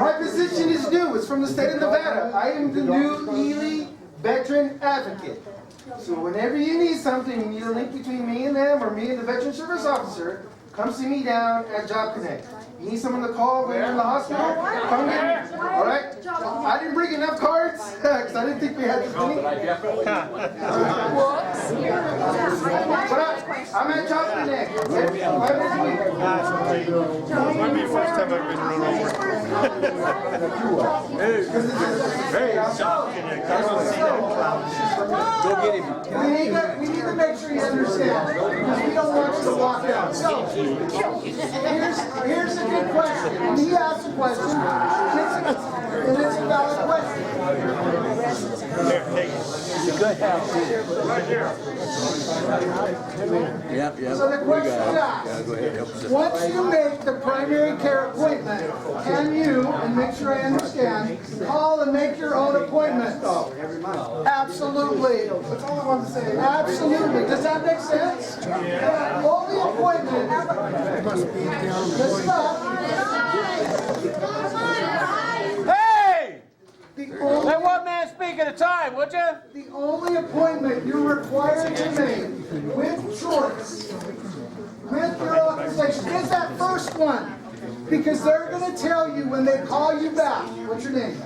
My position is new. It's from the state of Nevada. I am the new Ely veteran advocate. So whenever you need something, you need a link between me and them or me and the veteran service officer, come see me down at Job Connect. You need someone to call when you're in the hospital? Come get me. All right? I didn't bring enough cards because I didn't think we had this many. But I'm at Job Connect. Okay? 5 days a week. Might be the first time I've been run over. Hey, Go get him. we need to make sure you understand, because we don't want you to walk out. So, here's a good question. And he asked a question, and it's a valid question. Here, take it. It's a good house. Right here. Yep, yep. So the We question got it. is asked, Yeah, go ahead. Yep. once you make the primary care appointment, can you, and make sure I understand, call and make your own appointment? Absolutely. That's all I wanted to say. Absolutely. Does that make sense? Only appointment. Listen up. Hey! only, Let one man speak at a time, would you? the only appointment you're required to make with choice, with your authorization, is that first one. Because they're gonna tell you when they call you back, what's your name?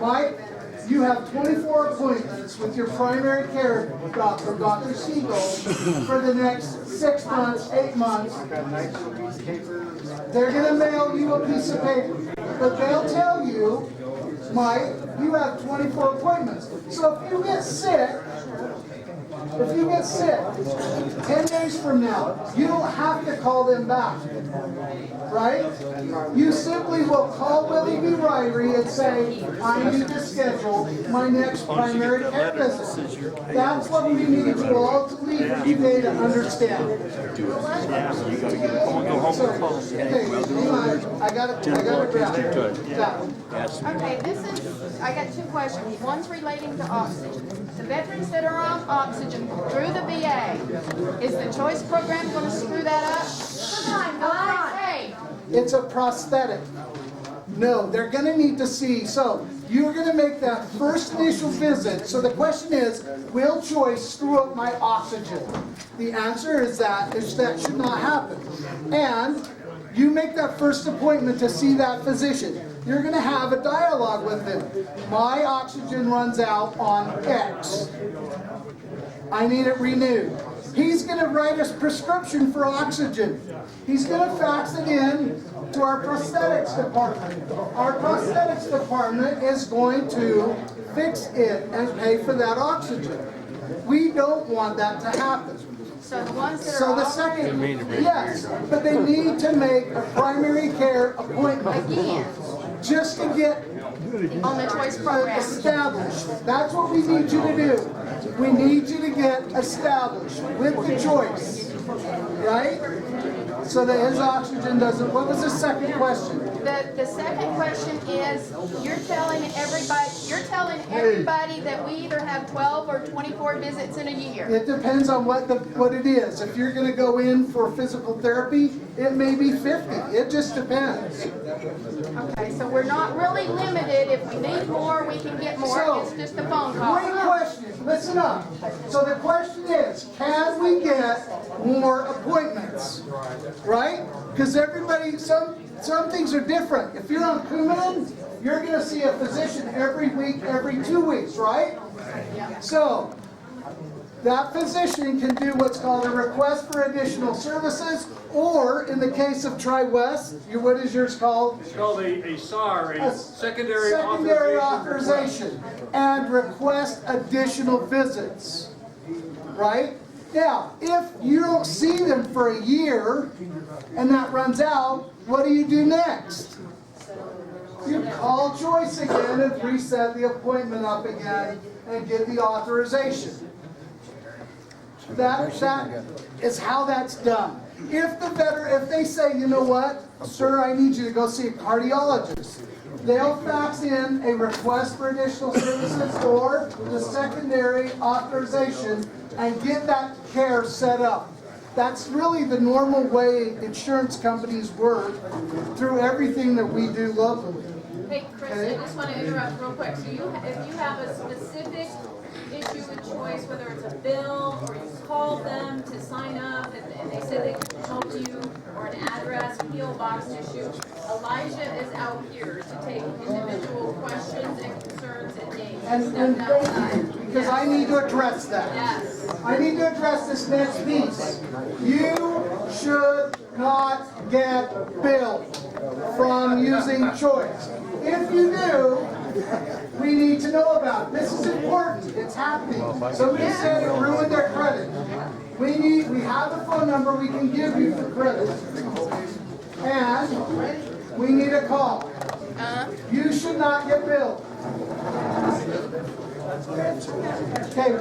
Mike? You have 24 appointments with your primary care doctor, Dr. Siegel, for the next 6 months, 8 months. They're gonna mail you a piece of paper, but they'll tell you, Mike, you have 24 appointments. So if you get sick, 10 days from now, you don't have to call them back, right? You simply will call Willie B. Ryrie and say, I need to schedule my next primary care visit. That's what we need you all to leave here today to understand. Okay, hang on. I gotta grab it. Okay, I got two questions. One's relating to oxygen. The veterans that are on oxygen through the VA, is the choice program going to screw that up? Okay. It's a prosthetic. No, they're going to need to see. So you're going to make that first initial visit. So the question is, will choice screw up my oxygen? The answer is that should not happen. And you make that first appointment to see that physician. You're going to have a dialogue with them. My oxygen runs out on X. I need it renewed. He's going to write us prescription for oxygen. He's going to fax it in to our prosthetics department. Our prosthetics department is going to fix it and pay for that oxygen. We don't want that to happen. So the ones that are already... Yes, but they need to make a primary care appointment. Again. Just to get on the choice program. Established. That's what we need you to do. We need you to get established with the choice. Right? So that his oxygen doesn't... What was the second question? The second question is, you're telling everybody that we either have 12 or 24 visits in a year. It depends on what it is. If you're going to go in for physical therapy, it may be 50. It just depends. Okay, so we're not really limited. If we need more, we can get more. So, it's just a phone call. Great question. Listen up. So the question is, can we get more appointments? Right? Because everybody, some things are different. If you're on Coumadin, you're going to see a physician every week, every 2 weeks, right? So that physician can do what's called a request for additional services, or in the case of Tri-West, what is yours called? It's called a SAR, a secondary authorization, and request additional visits, right? Now, if you don't see them for a year and that runs out, what do you do next? You call Choice again and reset the appointment up again and get the authorization. That is how that's done. If they say, you know what, sir, I need you to go see a cardiologist, they'll fax in a request for additional services or the secondary authorization and get that care set up. That's really the normal way insurance companies work through everything that we do locally. Hey, Chris, I just want to interrupt real quick. So if you have a specific issue with Choice, whether it's a bill or you call them to sign up and they say they can help you, or an address, PO box issue, Elijah is out here to take individual questions and concerns and names. And thank you, because I need to address that. Yes. I need to address this next piece. You should not get billed from using Choice. If you do, we need to know about it. This is important. It's happening. Somebody said it ruined their credit. We have the phone number we can give you for credit. And we need a call. You should not get billed. Okay.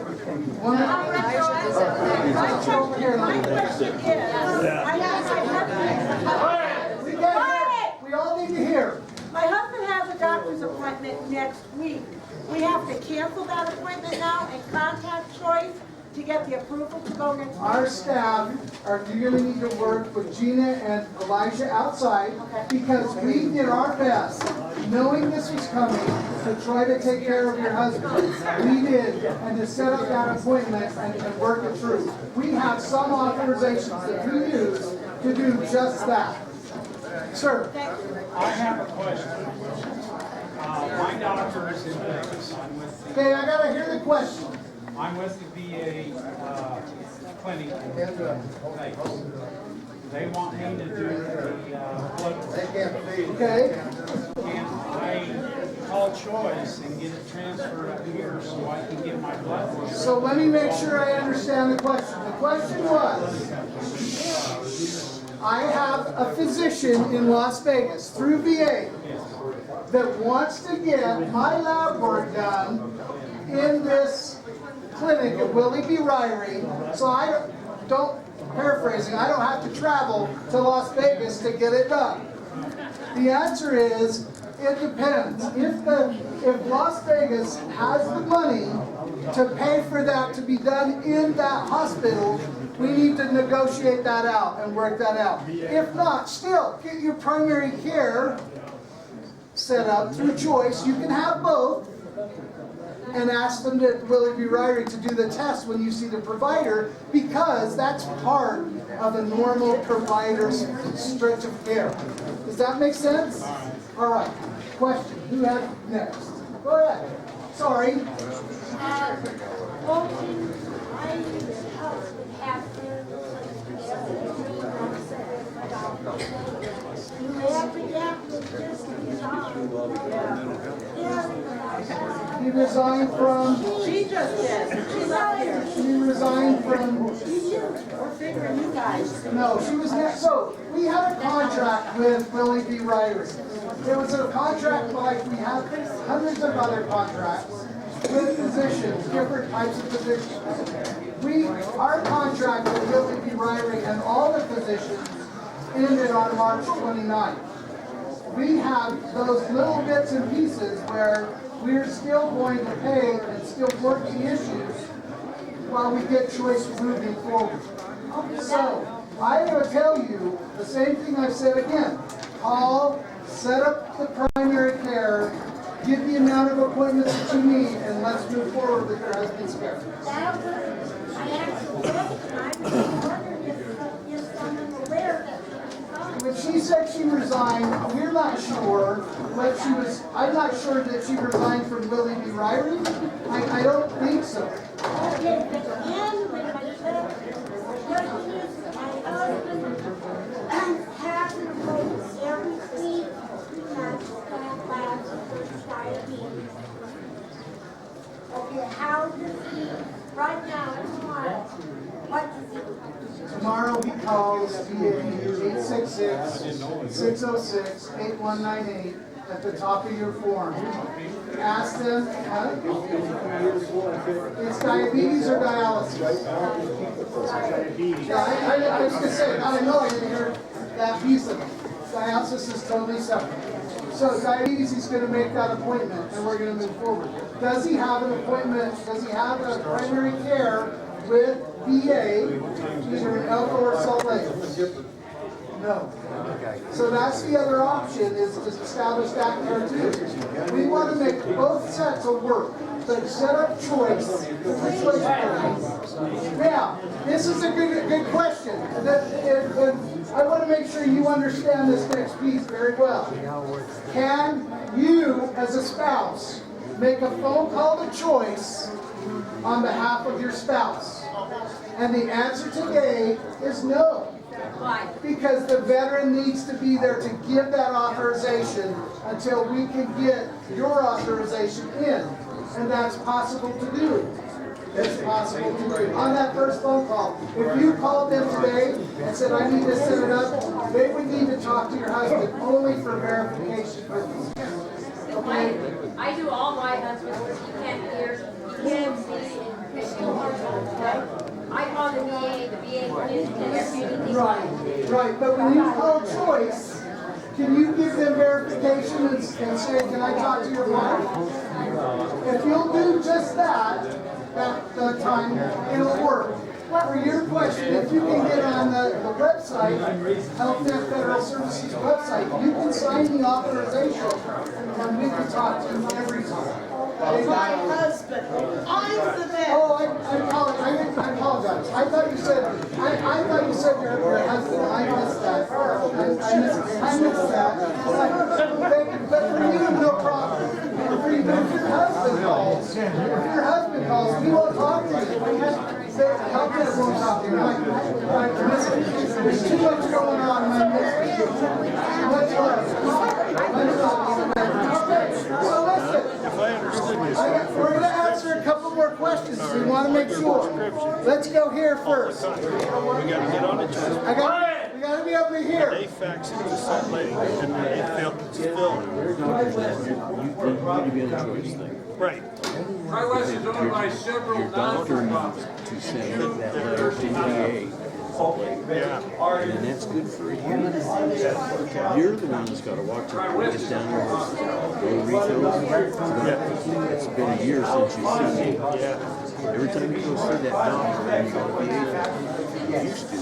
We all need to hear. My husband has a doctor's appointment next week. We have to cancel that appointment now and contact Choice to get the approval to go next week. Our staff are going to need to work with Gina and Elijah outside because we did our best, knowing this was coming, to try to take care of your husband. We did, and to set up that appointment and work it through. We have some authorizations that we use to do just that. Sir? I have a question. My doctor is in Vegas. I'm with the, Okay, I gotta hear the question. I'm with the VA clinic in Vegas. They want me to do the blood work. Okay. Can I call Choice and get it transferred up here so I can get my blood work? So let me make sure I understand the question. The question was, I have a physician in Las Vegas through VA that wants to get my lab work done in this clinic at Willie B. Ryrie, so I don't, paraphrasing, I don't have to travel to Las Vegas to get it done. The answer is, it depends. If Las Vegas has the money to pay for that to be done in that hospital, we need to negotiate that out and work that out. If not, still, get your primary care set up through Choice. You can have both. And ask them to Willie B. Ryrie to do the test when you see the provider, because that's part of a normal provider's stretch of care. Does that make sense? All right. Question. Who has next? Go ahead. Sorry. He resigned from... She just did. She left here. She resigned from... We're figuring you guys. No, she was next. So, we had a contract with Willie B. Ryrie. It was a contract like we have hundreds of other contracts with physicians, different types of physicians. Our contract with Willie B. Ryrie and all the physicians ended on March 29th. We have those little bits and pieces where we're still going to pay and still work the issues while we get Choice moving forward. So, I'm going to tell you the same thing I've said again. Call, set up the primary care, give the amount of appointments that you need, and let's move forward with your husband's care. When she said she resigned, we're not sure what she was. I'm not sure that she resigned from Willie B. Ryrie. I don't think so. Okay, how does he, right now, tomorrow, what does he do? Tomorrow he calls VA 866-606-8198 at the top of your form. Ask them, it's diabetes or dialysis? Yeah, I was going to say, I know I didn't hear that piece of it. Dialysis is totally separate. So diabetes, he's going to make that appointment and we're going to move forward. Does he have an appointment, does he have a primary care with VA, either in Elko or Salt Lake? No. So that's the other option, is to establish that care too. We want to make both sets of work, but set up Choice. Now, this is a good question. I want to make sure you understand this next piece very well. Can you, as a spouse, make a phone call to Choice on behalf of your spouse? And the answer today is no. Why? Because the veteran needs to be there to give that authorization until we can get your authorization in. And that's possible to do. It's possible to do. On that first phone call, if you called them today and said, I need to set it up, they would need to talk to your husband only for verification purposes. Okay? I do all my husband's because he can't hear, he can't see, it's too hard to I call the VA is Right, but when you call Choice, can you give them verification and say, can I talk to your wife? If you'll do just that time, it'll work. For your question, if you can get on the website, Health Net Federal Services website, you can sign the authorization and we can talk to you every time. My husband. I'm the vet. Oh, I apologize. I thought you said your husband. I missed that. I missed that. But for you, no problem. For you, if your husband calls, we won't talk to you. Help us won't talk to you. There's too much going on. Much love. So listen, we're going to answer a couple more questions. We want to make sure. Let's go here first. We gotta get on the choice. We got to be up to here. They fax it to Salt Lake, and they fill. You get a choice thing. Right. Tri-West is owned by several non-for-profits. To send that letter to the VA. Yeah. And then that's good for a year. You're the one that's got to walk to get down there. Go refill. It's been a year since you've seen me. Every time you go see that doctor and you go to VA factory, you used to.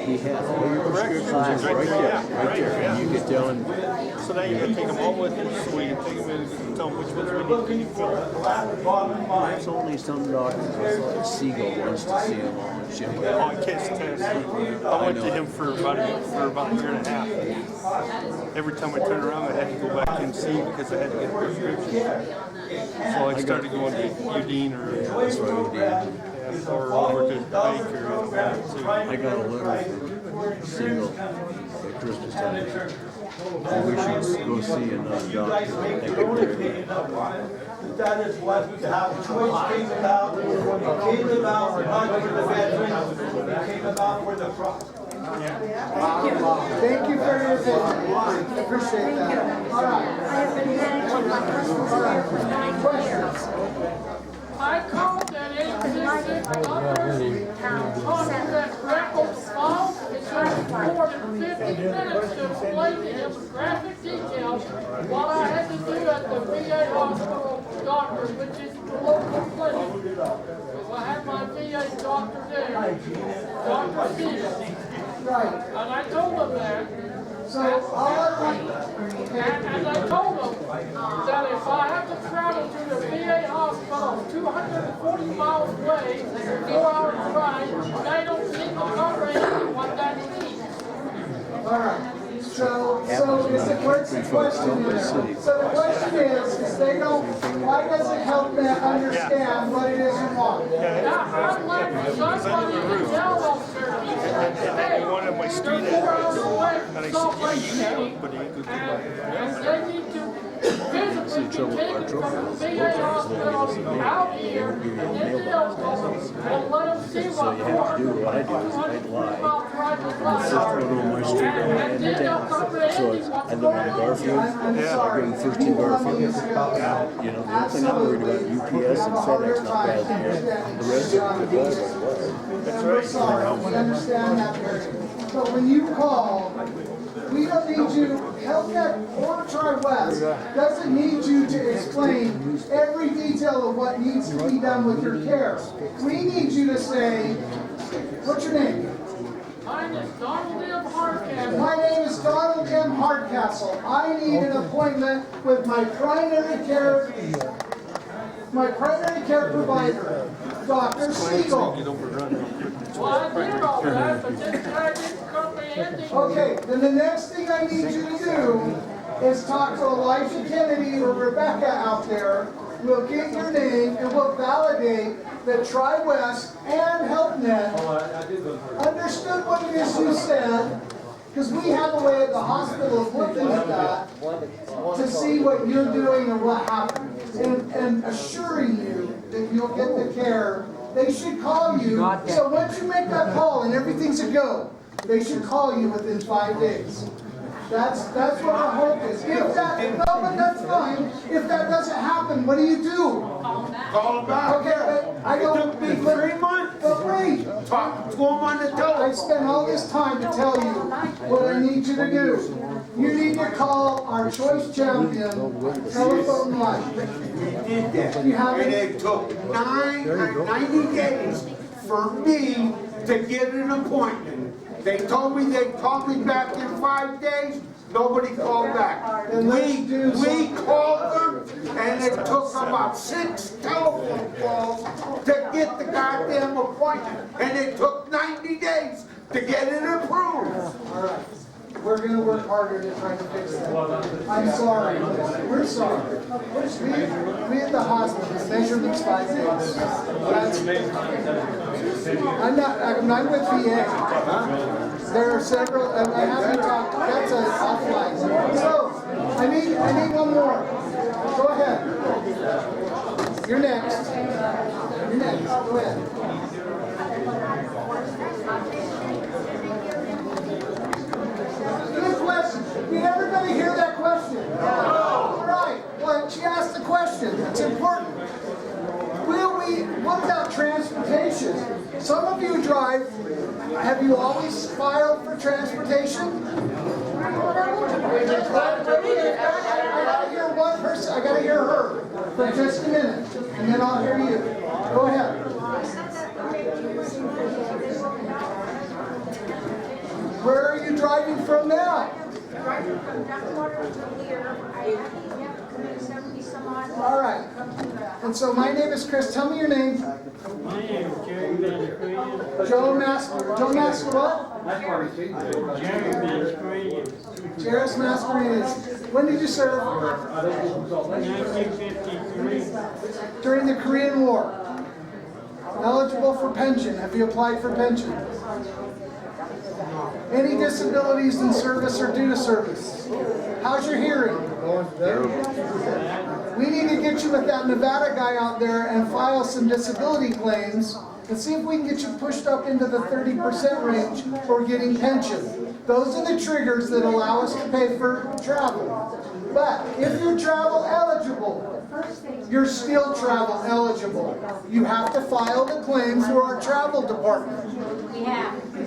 He had all your prescriptions right there. And you could tell him. So now you can take them all with you, so you can take them in and tell them which ones we need to fill. There's only some doctors, Siegel wants to see them all and shit. Oh, I can't stand it. I went to him for about a year and a half. Every time I turned around, I had to go back and see because I had to get a prescription. So I started going to Udine or over to Baker. I got a letter from Siegel at Christmas time. And we should go see another doctor. That is what the choice came about. It came about not for the veterans, it came about for the cross. Thank you for your visit. I appreciate that. All right. I have been managing my personal care for 9 years. I called that 866 number, talked to that Greco Slough. It took more than 50 minutes to explain to him with graphic details what I had to do at the VA hospital doctor, which is the local clinic. So I had my VA doctor there, Dr. Stevens. And I told him that. So, and I told him that if I have to travel to the VA hospital 240 miles away, 4 hours drive, they don't seem to cover anything what that means. all right. So what's the question here? So the question is they don't, why doesn't help them understand what it is you want? I'd like somebody to tell those He wanted my street address. And I said, yeah, you have it, but you could get my. they need to physically be taken from the VA hospital out here and then they'll go and let them see So what you have to do what I do is I'd lie. First one on my street on the end of town. So I live on Garfield. I go to the first 2 Garfield. You know, the only thing I'm worried about UPS and FedEx not passing here. The rest of it could go. That's right. Sorry, we understand that, Mary. But when you call, we don't need you, HealthNet or Tri-West doesn't need you to explain every detail of what needs to be done with your care. We need you to say, what's your name? My name is Donald M. Hardcastle. My name is Donald M. Hardcastle. I need an appointment with my primary care provider, Dr. Siegel. Well, I did all that, but this guy didn't comprehend it. Okay, then the next thing I need you to do is talk to Elijah Kennedy or Rebecca out there. We'll get your name and we'll validate that Tri-West and HealthNet understood what it is you said, because we have a way at the hospital of looking at that to see what you're doing and what happened, and assuring you that you'll get the care. They should call you, so once you make that call and everything's a go, they should call you within 5 days. That's what our hope is. If that, no, but that's fine. If that doesn't happen, what do you do? Call them back. Okay, but I don't. It took me 3 months. But wait. Talk to them on the telephone. I spent all this time to tell you what I need you to do. You need to call our choice champion telephone line. We did that. You have And it? it took 90 days for me to get an appointment. They told me they'd call me back in 5 days. Nobody called back. We called them, and it took about 6 telephone calls to get the goddamn appointment. And it took 90 days to get it approved. All right. We're gonna work harder to try to fix that. I'm sorry. We're sorry. We at the hospital, the measurement's 5 days. I'm with VA. There are several, and I haven't talked, that's an offline. So, I need one more. Go ahead. You're next. You're next. Go ahead. Good question. Did everybody hear that question? No. All right. Well, she asked the question. It's important. What about transportation? Some of you drive. Have you always filed for transportation? I gotta hear one person. I gotta hear her for just a minute, and then I'll hear you. Go ahead. Where are you driving from now? Driving from Duckwater to here. I have to commit 70 some odd. All right. And so my name is Chris. Tell me your name. My name is Jerry Masquerade. Joe Masquerade what? Jerry Masquerade. Jerry Masquerade. When did you serve? 1953. During the Korean War. Eligible for pension. Have you applied for pension? Any disabilities in service or due to service? How's your hearing? We need to get you with that Nevada guy out there and file some disability claims and see if we can get you pushed up into the 30% range for getting pension. Those are the triggers that allow us to pay for travel. But if you're travel eligible, you're still travel eligible. You have to file the claim through our travel department. We have. We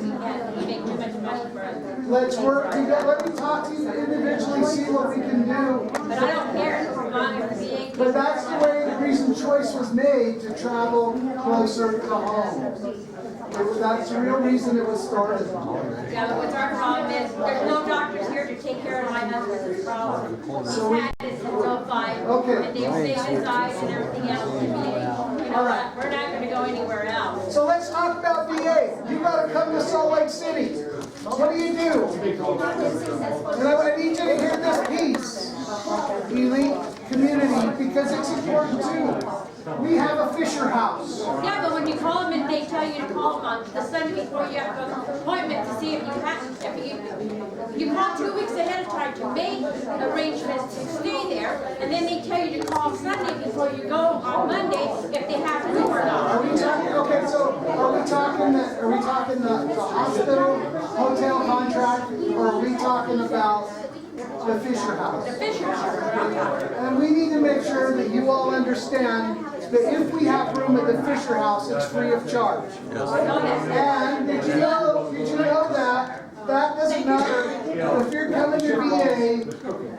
make too much money for us. Let's work together. Let me talk to you individually, see what we can do. But I don't care as long as the VA. But that's the way the reason choice was made, to travel closer to home. That's the real reason it was started. Yeah, but what's our problem is, there's no doctors here to take care of my husband's problem. He's had this until 5, and they've stayed inside and everything else. And you know what, we're not gonna go anywhere else. So let's talk about VA. You gotta come to Salt Lake City. What do you do? And I need you to hear this piece. Elite community, because it's important too. We have a Fisher House. Yeah, but when you call them and they tell you to call them on the Sunday before you have an appointment to see if you have, you call 2 weeks ahead of time to make arrangements to stay there, and then they tell you to call Sunday before you go on Monday if they have room or not. Are we talking? Okay, so are we talking the hospital hotel contract, or are we talking about the Fisher House? The Fisher House. And we need to make sure that you all understand that if we have room at the Fisher House, it's free of charge. And did you know that doesn't matter if you're coming to VA,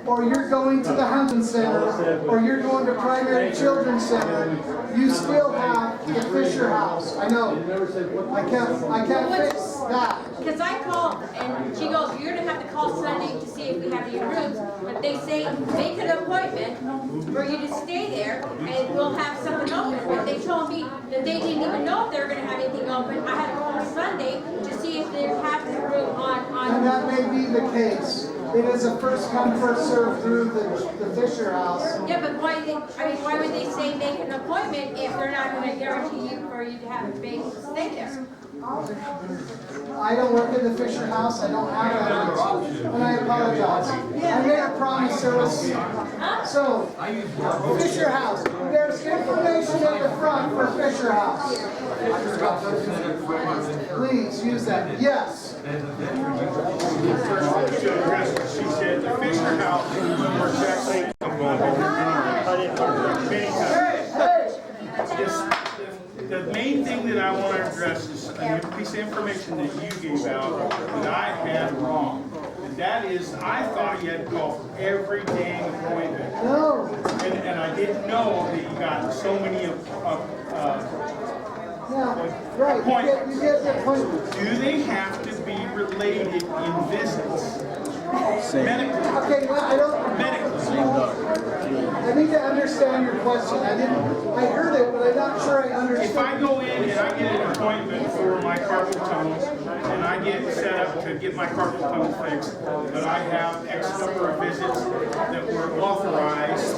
or you're going to the Huntington Center, or you're going to Primary Children's Center, you still have the Fisher House. I know. I can't fix that. Because I called, and she goes, you're going to have to call Sunday to see if we have any rooms. But they say, make an appointment for you to stay there, and we'll have something open. But they told me that they didn't even know if they were going to have anything open. I had to call Sunday to see if they have a room on. And that may be the case. It is a first come, first served through the Fisher House. Yeah, but why would they say make an appointment if they're not going to guarantee you for you to have a space to stay there? I don't work in the Fisher House. I don't have that answer. And I apologize. I made a promise there was. So, Fisher House. There's information at the front for Fisher House. Please use that. Yes. She said the Fisher House were checking. The main thing that I want to address is a piece of information that you gave out that I had wrong. And that is, I thought you had to call for every dang appointment. No. And I didn't know that you got so many appointments. You get the appointment. Do they have to be related in visits? Okay, well, I don't. I need to understand your question. I heard it, but I'm not sure I understand. If I go in and I get an appointment for my carpal tunnel, and I get set up to get my carpal tunnel fixed, but I have X number of visits that were authorized,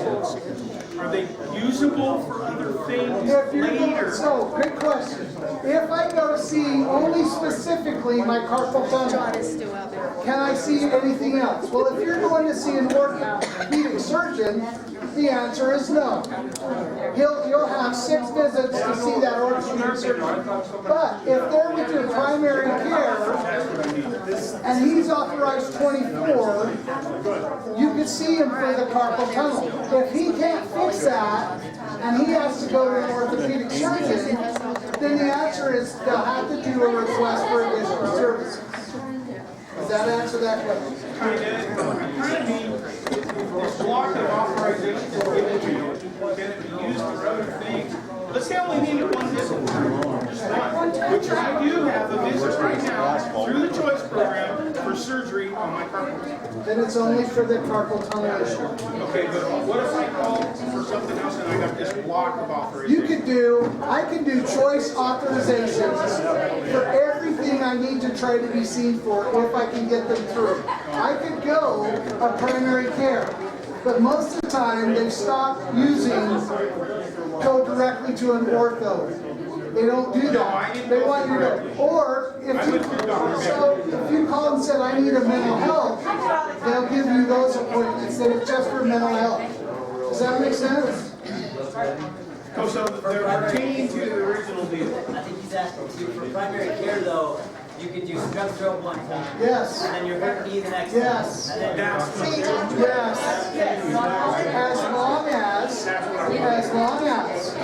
are they usable for other things later? So, good question. If I go to see only specifically my carpal tunnel, can I see anything else? Well, if you're going to see an orthopedic surgeon, the answer is no. You'll have 6 visits to see that orthopedic surgeon. But if they're with your primary care, and he's authorized 24, you could see him for the carpal tunnel. If he can't fix that, and he has to go to an orthopedic surgeon, then the answer is they'll have to do a request for additional services. Does that answer that question? This block of authorization is given to you, can it be used for other things? Let's say I only need one visit, just one, which I do have a visit right now through the choice program for surgery on my carpal. Then it's only for the carpal tunnel issue. Okay, but what if I call for something else and I got this block of authorization? I can do choice authorizations for everything I need to try to be seen for if I can get them through. I could go a primary care, but most of the time they stop using go directly to an ortho. They don't do that. They want you to, or if you call and said, I need a mental health, they'll give you those appointments that are just for mental health. Does that make sense? Oh, so they're pertaining to the original deal. I think he's asking for primary care though. You could do strep throat one time. Yes. And then your hip knee the next yes. time. And then yes. As long as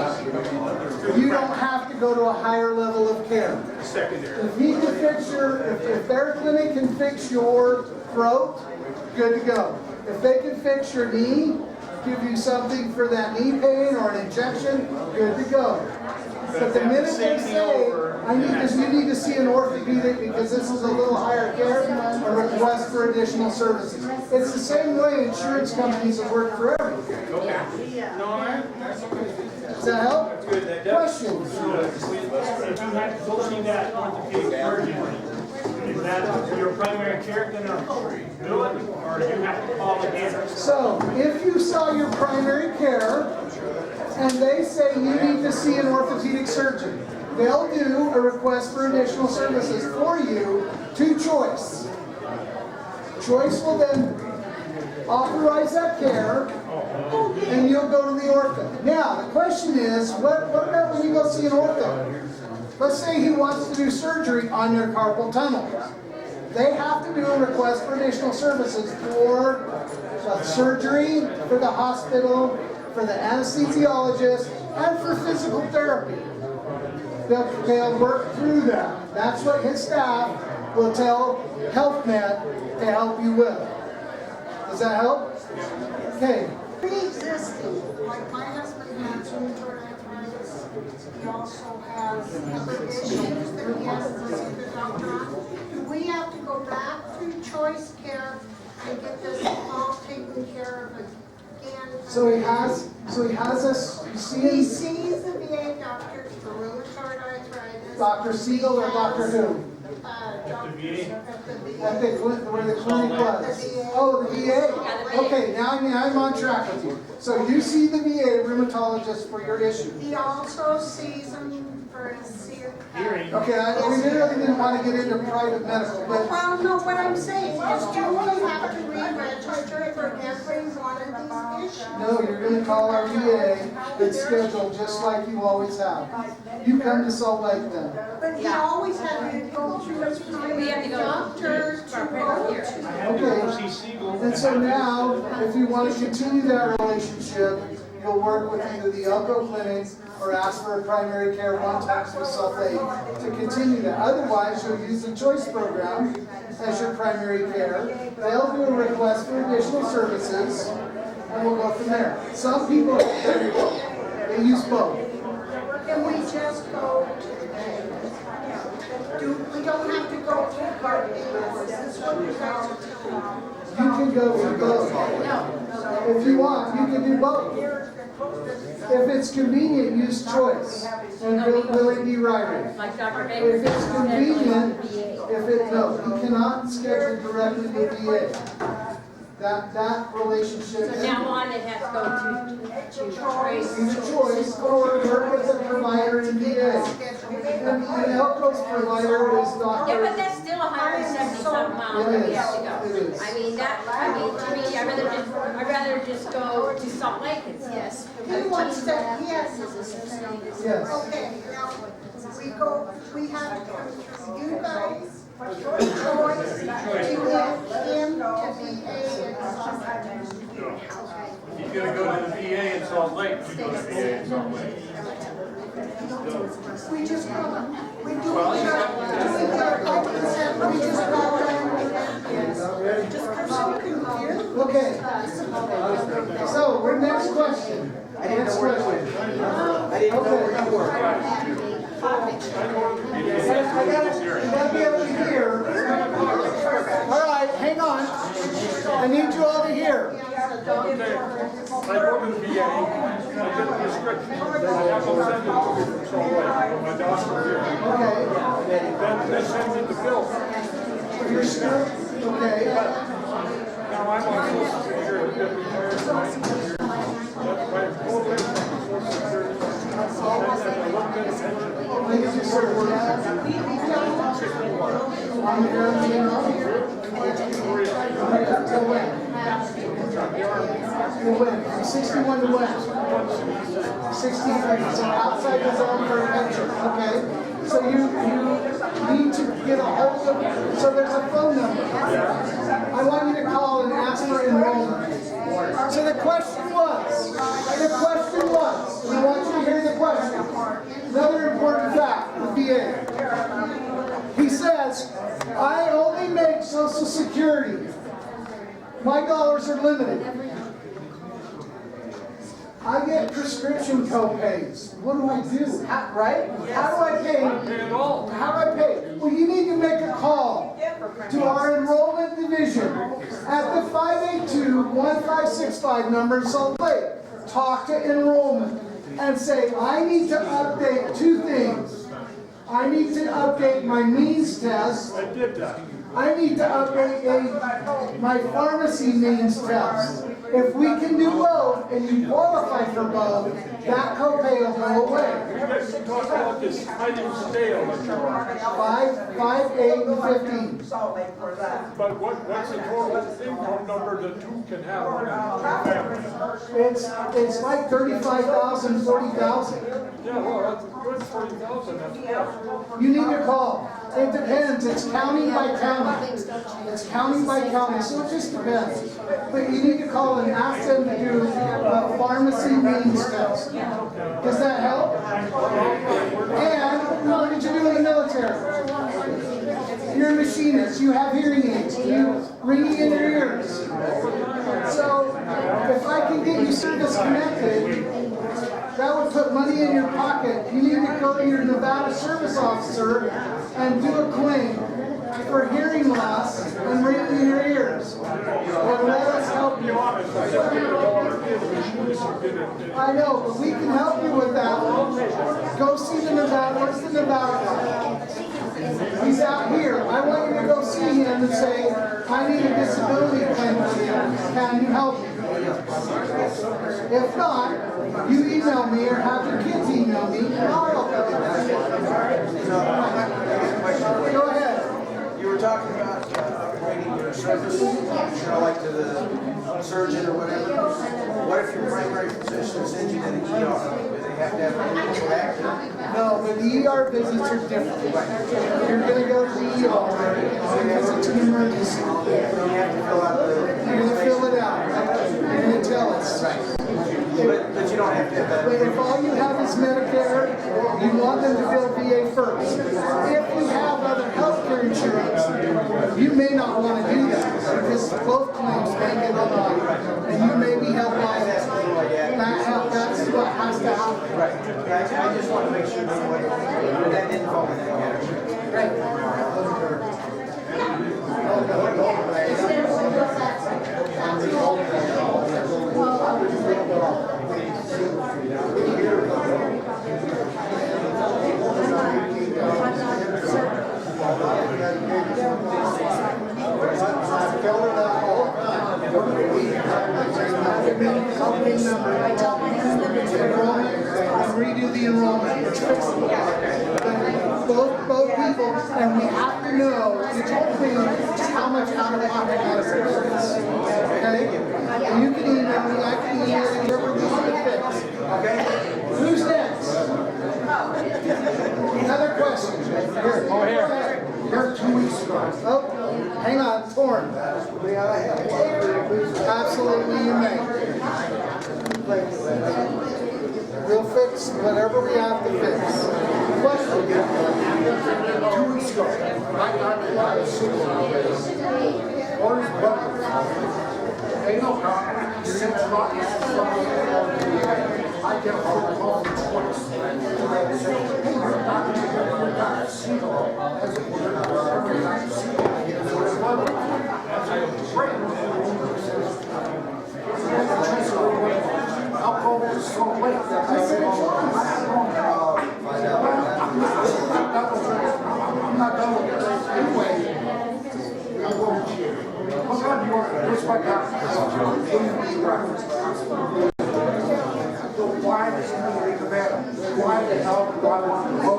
you don't have to go to a higher level of care. Secondary. If he can fix if their clinic can fix your throat, good to go. If they can fix your knee, give you something for that knee pain or an injection, good to go. But the minute they say, you need to see an orthopedic because this is a little higher care, a request for additional services. It's the same way insurance companies have worked forever. Does that help? Questions? If you have to go see that orthopedic surgeon, is that your primary care going to do it, or do you have to call again? So, if you saw your primary care, and they say you need to see an orthopedic surgeon, they'll do a request for additional services for you to Choice. Choice will then authorize that care, and you'll go to the ortho. Now, the question is, what about when you go see an ortho? Let's say he wants to do surgery on your carpal tunnel. They have to do a request for additional services for surgery, for the hospital, for the anesthesiologist, and for physical therapy. They'll work through that. That's what his staff will tell HealthNet to help you with. Does that help? Okay. Pre-existing, like my husband has rheumatoid arthritis. He also has other issues that he has to see the doctor on. Do we have to go back to Choice Care and get this all taken care of again? So he has us. He sees the VA doctors for rheumatoid arthritis. Dr. Siegel or Dr. Who? At the where the clinic was. Oh, the VA. Okay, now I'm on track with you. So you see the VA rheumatologist for your issue. He also sees them for his hearing. Okay, we really didn't want to get into private medical, but well, no, what I'm saying is, do we have to re-register for every one of these issues? no, you're going to call our VA. It's scheduled just like you always have. You come to Salt Lake then. But he always had to go through his primary doctor to go to. Okay, and so now, if you want to continue that relationship, you'll work with either the Elko Clinic or ask for a primary care one time with Salt Lake to continue that. Otherwise, you'll use the Choice program as your primary care. They'll do a request for additional services, and we'll go from there. Some people, they use both. Can we just go to the bank? We don't have to go to the card anymore. Is this what you guys are telling me? you can go for both. If you want, you can do both. If it's convenient, use choice and will it be right? Like Dr. Baker. If it's convenient, no, you cannot schedule directly with VA. That relationship. So now on, it has to go to choice. Use choice or work with a provider in VA. And Elko's provider is Dr. Yeah, but that's still 170-some miles that we have to go. I mean, to me, I'd rather just go to Salt Lake and see. Yes. He wants to, yes. Yes. Okay, we have to come through you guys, your choice, to get him to VA and He's gonna go to the VA in Salt Lake. You go to the VA in Salt Lake. we just go, we do Well, we just go just I'm so confused. Okay. So, we're next question. Next question. Okay. I gotta be able to hear. All right, hang on. I need you all to hear. I go to the VA, I get the prescription, I have them send it to me from Salt Lake, from my doctor here. Okay. Then they send me the bill. You're still, okay. Now I'm on Social Security, get retired. That's my program, Social Security. When did you start working? On the ground, till when? Till when? From 61 to when? 63. So outside the zone for adventure. Okay. So you need to get a hold of, so there's a phone number. I want you to call and ask for enrollment. So the question was, and I want you to hear the question. Another important fact with VA. He says, I only make Social Security. My dollars are limited. I get prescription co-pays. What do I do? Right? How do I pay? How do I pay? Well, you need to make a call to our enrollment division at the 582-1565 number in Salt Lake. Talk to enrollment and say, I need to update two things. I need to update my means test. I did that. I need to update my pharmacy means test. If we can do both and you qualify for both, that copay will go away. You guys talk about this sliding scale that you're on. 5, 8, and 15. But what's the total income number the two can have on a It's like 35,000, 40,000. Yeah, well, that's good, 40,000, that's good. You need to call. It depends. It's county by county. It's county by county, so it just depends. But you need to call and ask them to do a pharmacy means test. Does that help? And what did you do in the military? You're a machinist. You have hearing aids. You ringing in your ears. So if I can get you service connected, that would put money in your pocket. You need to go to your Nevada service officer and do a claim for hearing loss and ringing in your ears. Or let us help you. I know, but we can help you with that. Go see the Nevada. What's the Nevada guy? He's out here. I want you to go see him and say, I need a disability claim for you. Can you help me? If not, you email me or have your kids email me and I'll help you. Go ahead. You were talking about upgrading your services, like to the surgeon or whatever. What if your primary physician sends you to the ER? Do they have to have a active? No, but the ER visits are different. You're going to go to the ER because it's an emergency. You have to fill out the... You're going to fill it out. You're going to tell us. Right. But you don't have to have that. But if all you have is Medicare, you want them to bill VA first. If you have other health care insurance, you may not want to do that because both claims may get denied and you may be held liable. That's what has to happen. Right. I just want to make sure that didn't fall in that category. Right. big number. Enrollment, and redo the enrollment, let's fix it. Both people, and we have to know, it's only just how much out of pocket medicine is. Okay? And you can email me, I can email you, whatever we need to fix. Okay? Who's next? Another question. Here. Over here. Here 2 weeks ago. Oh, hang on, torn. Absolutely, you may. We'll fix whatever we have to fix. Question. 2 weeks ago, I got a lot of supervisors. Orders buttons. Hey, no problem. You're in the rock. I get a phone call from twice. Hey, you're not going to see the law. As a alcohol is so late. I said, I'm not done with it. Anyway, I'm going to you. What kind do you want? Where's my doctor? Why does he make a better? Why the hell do I want to go?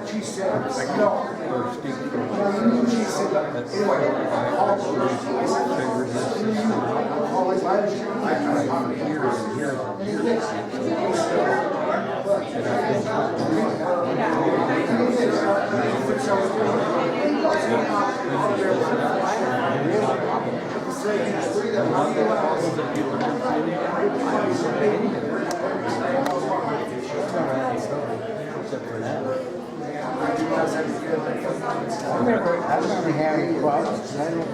She said, no. She said, anyway, I've never had any problems. I don't.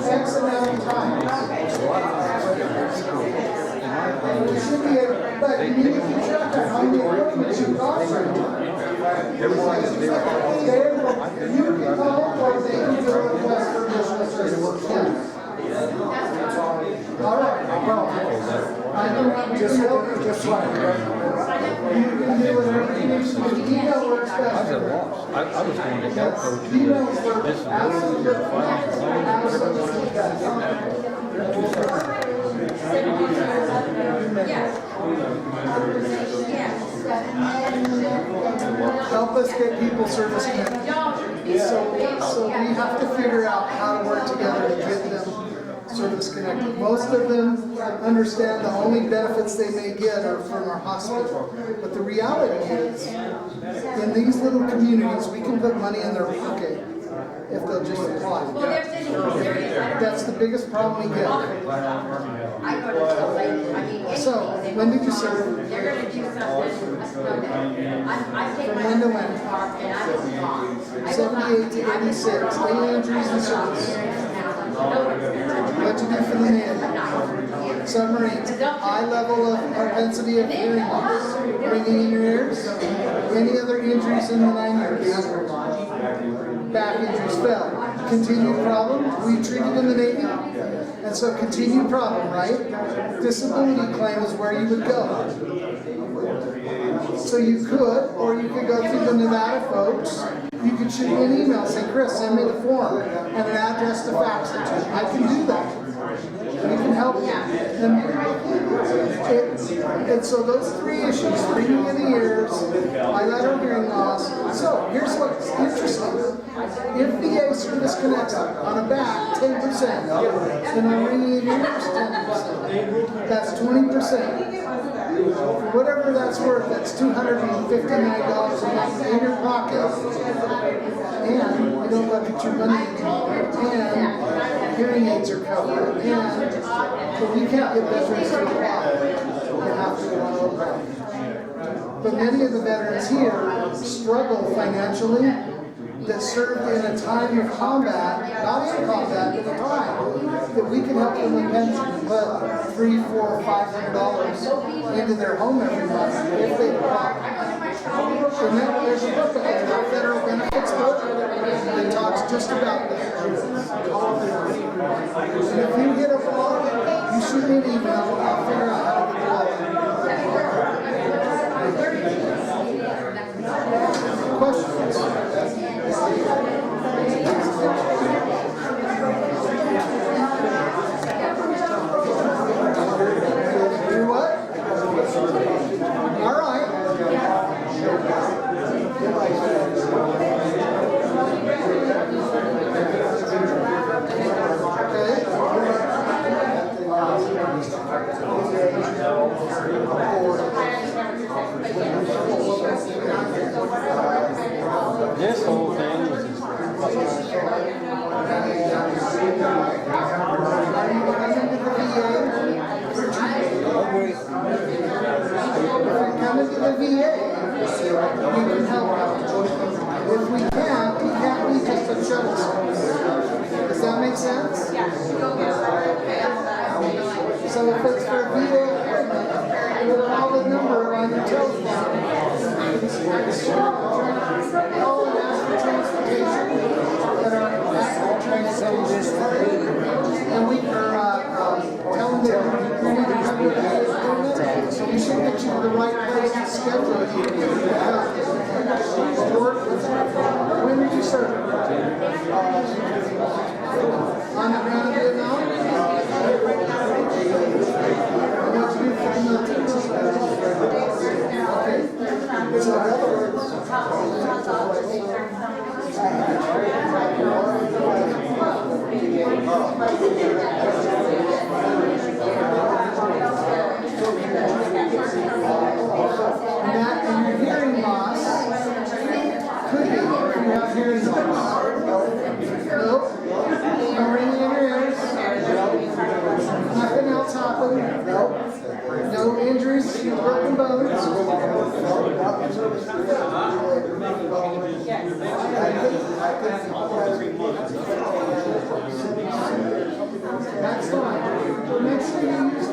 X amount of time. It should be a, but you need to keep track of how many equipment you've got right now. You can call or they can do a request for additional services. All right, I can just help you just fine. You can do whatever you need to do. Email works best. I was going to help coach Email works absolutely help us get people service connected. So we have to figure out how to work together to get them service connected. Most of them understand the only benefits they may get are from our hospital. But the reality is, in these little communities, we can put money in their pocket if they'll just apply. That's the biggest problem we get. So, when did you serve? They're going to do something. From when to when? 78 to 86. Any injuries in service? What'd you do for the Navy? Submarines. High level of propensity of hearing loss. Ringing in your ears? Any other injuries in the 9 years? Back injuries fell. Continued problem? Were you treated in the Navy? And so continued problem, right? Disability claim is where you would go. So you could, or you could go through the Nevada folks. You could shoot me an email, say, Chris, send me the form and an address to fax it to. I can do that. We can help you. And so those three issues, ringing in the ears, bilateral hearing loss. So here's what's interesting. If VA service connects on a back, 10%. And on ringing in the ears, 10%. That's 20%. For whatever that's worth, that's $259 a month in your pocket. And you don't look at your money anymore. And hearing aids are covered. And so we can't get veterans to apply. You have to go on a But many of the veterans here struggle financially, that served in a time of combat, not in combat, but a time, that we can help them with pension and put $300, $400, $500 into their home every month if they apply. And then there's a book out there, Federal Benefits Book, that talks just about that. And if you get a blog, you shoot me an email, I'll figure out how to get the blog. Questions? Do what? All right. This whole thing is Come into the VA, we can help out. If we can't be just a shuttle service. Does that make sense? So if it's for VA appointment, we'll call the number on your telephone. Call and ask for transportation that are active transportation. And we tell them that you need to come to the VA appointment, so we should get you to the right place to schedule you. When did you serve? On the ground in Vietnam? What'd you do for the military? Okay. So in other words, Matt, and your hearing loss could be if you have hearing loss. Nope. No ringing in your ears. Nothing else happened. No injuries, broken bones. That's fine. Make sure you use